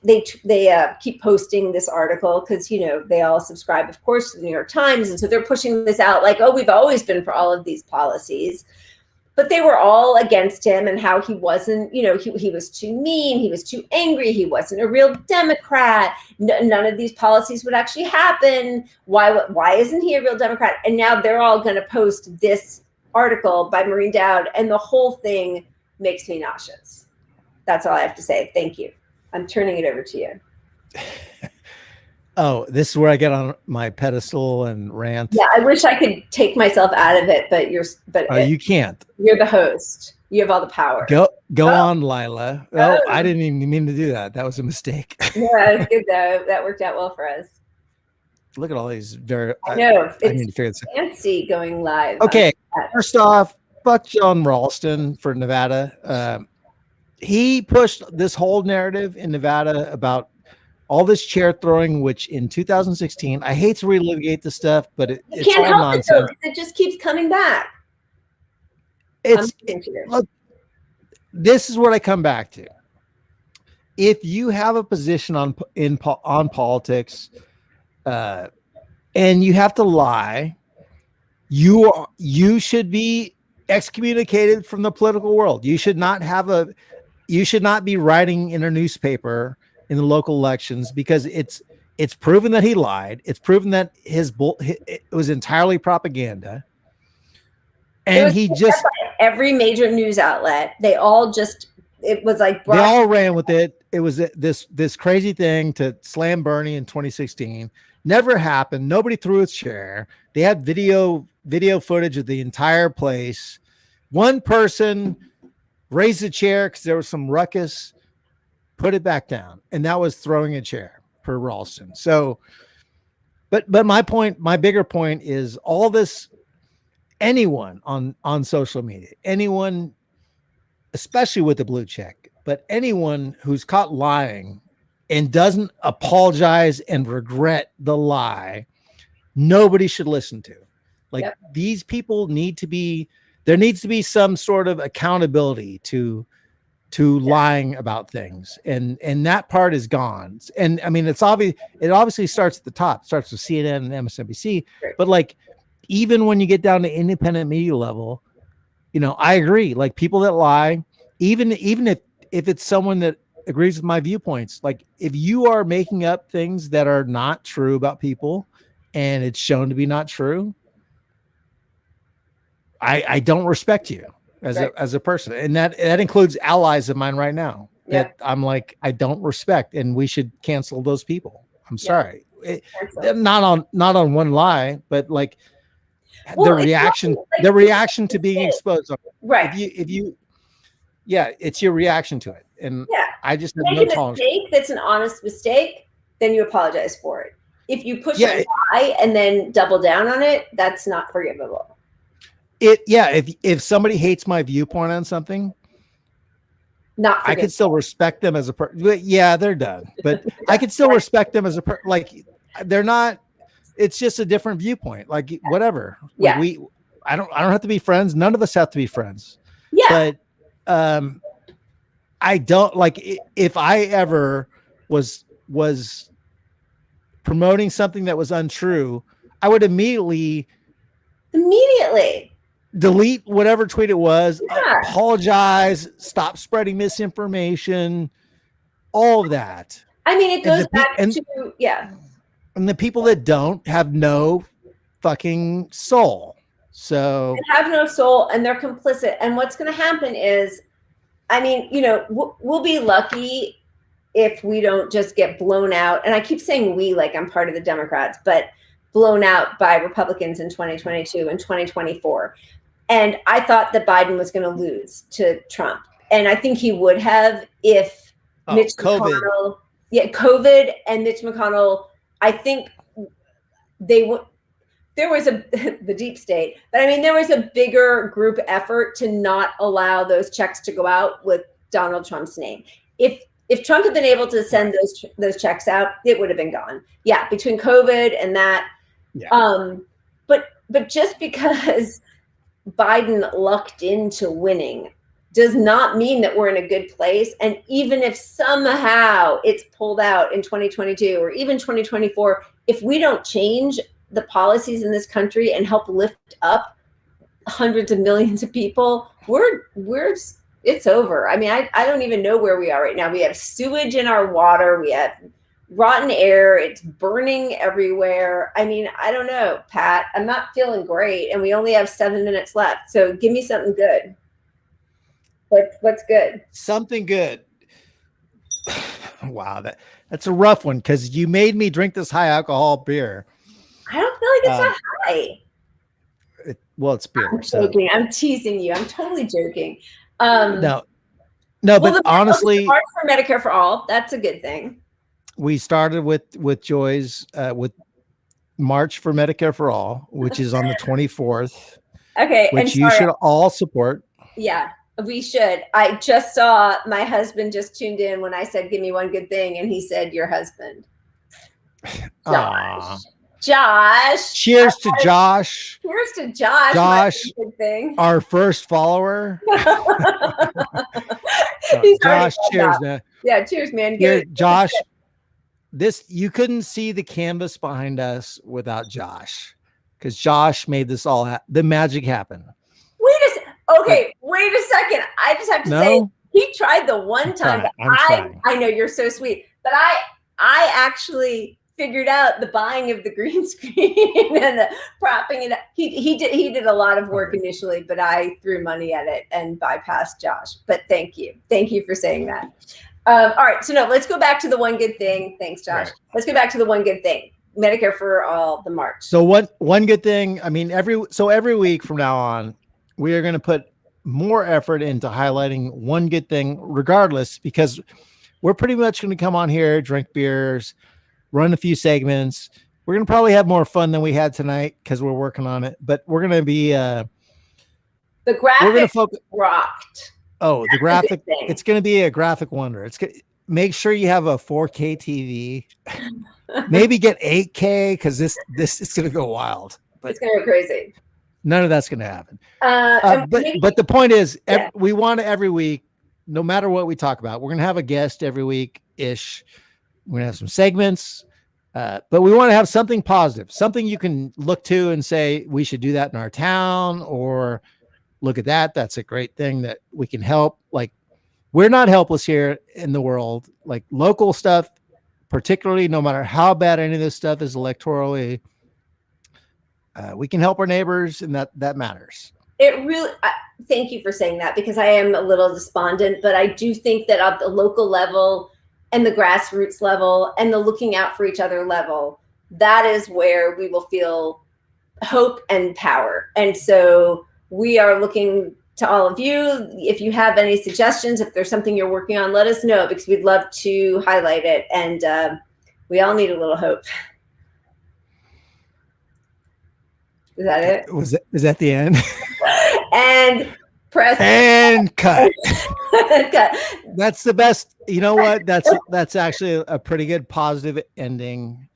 keep posting this article because, you know, they all subscribe, of course, to the New York Times. And so they're pushing this out like, oh, we've always been for all of these policies. But they were all against him and how he wasn't, you know, he was too mean. He was too angry. He wasn't a real Democrat. None of these policies would actually happen. Why isn't he a real Democrat? And now they're all going to post this article by Maureen Dowd, and the whole thing makes me nauseous. That's all I have to say. Thank you. I'm turning it over to you. Oh, this is where I get on my pedestal and rant. Yeah, I wish I could take myself out of it, but you can't. You're the host. You have all the power. Go on, Lila. Oh, I didn't even mean to do that. That was a mistake. Yeah, it's good though. That worked out well for us. Look at all these very. I know. I need to figure this out. Fancy going live. Okay, first off, fuck John Ralston for Nevada. He pushed this whole narrative in Nevada about all this chair throwing, which in 2016, I hate to relitigate this stuff, but it's can't all help nonsense. It just keeps coming back. Look, this is what I come back to. If you have a position on politics, and you have to lie, you should be excommunicated from the political world. You should not be writing in a newspaper in the local elections, because it's proven that he lied. It's proven that it was entirely propaganda. And he just every major news outlet, they all just, it was like they all ran with it. It was this crazy thing to slam Bernie in 2016. Never happened. Nobody threw a chair. They had video footage of the entire place. One person raised a chair because there was some ruckus, put it back down, and that was throwing a chair per Ralston. So, but my bigger point is all this. Anyone on social media, anyone, especially with the blue check, but anyone who's caught lying and doesn't apologize and regret the lie, nobody should listen to. Like, these people there needs to be some sort of accountability to lying about things. And that part is gone. And I mean, it obviously starts at the top, starts with CNN and MSNBC, but like, even when you get down to independent media level, you know, I agree. Like, people that lie, even if it's someone that agrees with my viewpoints, like, if you are making up things that are not true about people and it's shown to be not true, I don't respect you as a person. And that includes allies of mine right now that I'm like, I don't respect, and we should cancel those people. I'm sorry. Not on one lie, but like, the reaction to being exposed. Right. It's your reaction to it. And I just have no tolerance. Mistake that's an honest mistake, then you apologize for it. If you push a lie and then double down on it, that's not forgivable. If somebody hates my viewpoint on something, I could still respect them as a person. Yeah, they're done. But I could still respect them as a person. Like, they're not. It's just a different viewpoint. Like, whatever. Like, I don't have to be friends. None of us have to be friends. Yeah. But I don't like, if I ever was promoting something that was untrue, I would immediately delete whatever tweet it was, apologize, stop spreading misinformation, all of that. I mean, it goes back to And the people that don't have no fucking soul. So they have no soul, and they're complicit. And what's going to happen is, I mean, you know, we'll be lucky if we don't just get blown out. And I keep saying we, like I'm part of the Democrats, but blown out by Republicans in 2022 and 2024. And I thought that Biden was going to lose to Trump. And I think he would have if Mitch McConnell, COVID and Mitch McConnell, I think there was the deep state, but I mean, there was a bigger group effort to not allow those checks to go out with Donald Trump's name. If Trump had been able to send those checks out, it would have been gone. Yeah. Between COVID and that. Yeah. But just because Biden lucked into winning does not mean that we're in a good place. And even if somehow it's pulled out in 2022 or even 2024, if we don't change the policies in this country and help lift up hundreds of millions of people, it's over. I mean, I don't even know where we are right now. We have sewage in our water. We have rotten air. It's burning everywhere. I mean, I don't know, Pat. I'm not feeling great, and we only have 7 minutes left. So give me something good. What's good? Something good. Wow, that's a rough one because you made me drink this high alcohol beer. I don't feel like it's that high. It's beer. I'm joking. I'm teasing you. I'm totally joking. No, but honestly, March for Medicare for All. That's a good thing. We started with Joy's with March for Medicare for All, which is on the 24th. Okay, which you should all support. Yeah, we should. I just saw my husband just tuned in when I said, "Give me one good thing," and he said, "Your husband." Josh. Cheers to Josh. Cheers to Josh. Josh, good thing. Our first follower. Josh, cheers, man. Yeah, cheers, man. Josh. You couldn't see the canvas behind us without Josh, because Josh made this all the magic happen. Wait a second. I just have to say, he tried the one time. I know you're so sweet, but I actually figured out the buying of the green screen and the propping it up. He did a lot of work initially, but I threw money at it and bypassed Josh. But thank you for saying that. All right, so let's go back to the one good thing. Thanks, Josh. Right. Let's go back to the one good thing. Medicare for All, the March. So one good thing. I mean, every week from now on, we are going to put more effort into highlighting one good thing, regardless, because we're pretty much going to come on here, drink beers, run a few segments. We're going to probably have more fun than we had tonight because we're working on it, but we're going to be the graphic rocked. Oh, the graphic. It's going to be a graphic wonder. Make sure you have a 4K TV. Maybe get 8K because this is going to go wild. But it's going to go crazy. None of that's going to happen. But the point is, we want to every week, no matter what we talk about, we're going to have a guest every week-ish. We're going to have some segments, but we want to have something positive, something you can look to and say, we should do that in our town, or look at that. That's a great thing that we can help. Like, we're not helpless here in the world. Like, local stuff, particularly, no matter how bad any of this stuff is electorally, we can help our neighbors, and that matters. It really, thank you for saying that, because I am a little despondent, but I do think that at the local level and the grassroots level and the looking out for each other level, that is where we will feel hope and power. And so we are looking to all of you. If you have any suggestions, if there's something you're working on, let us know, because we'd love to highlight it. And we all need a little hope. Is that it? Is that the end? And press and cut. Cut. That's the best. You know what? That's actually a pretty good positive ending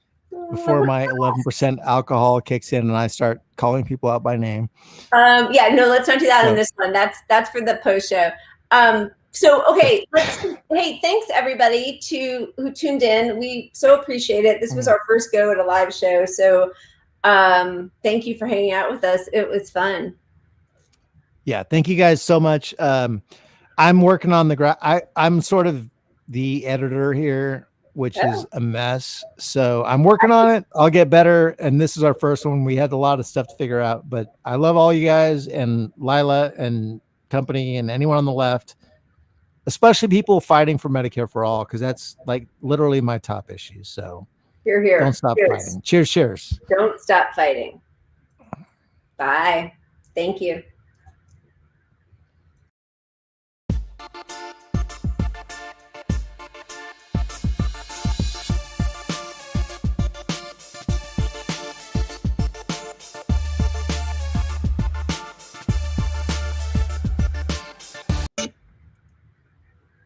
before my 11% alcohol kicks in and I start calling people out by name. Let's not do that in this one. That's for the post show. Hey, thanks everybody who tuned in. We so appreciate it. This was our first go at a live show. So thank you for hanging out with us. It was fun. Yeah, thank you guys so much. I'm working on I'm sort of the editor here, which is a mess. So I'm working on it. I'll get better. And this is our first one. We had a lot of stuff to figure out, but I love all you guys and Lila and company and anyone on the left, especially people fighting for Medicare for All, because that's like literally my top issue. So here. Don't stop fighting. Cheers. Don't stop fighting. Bye. Thank you.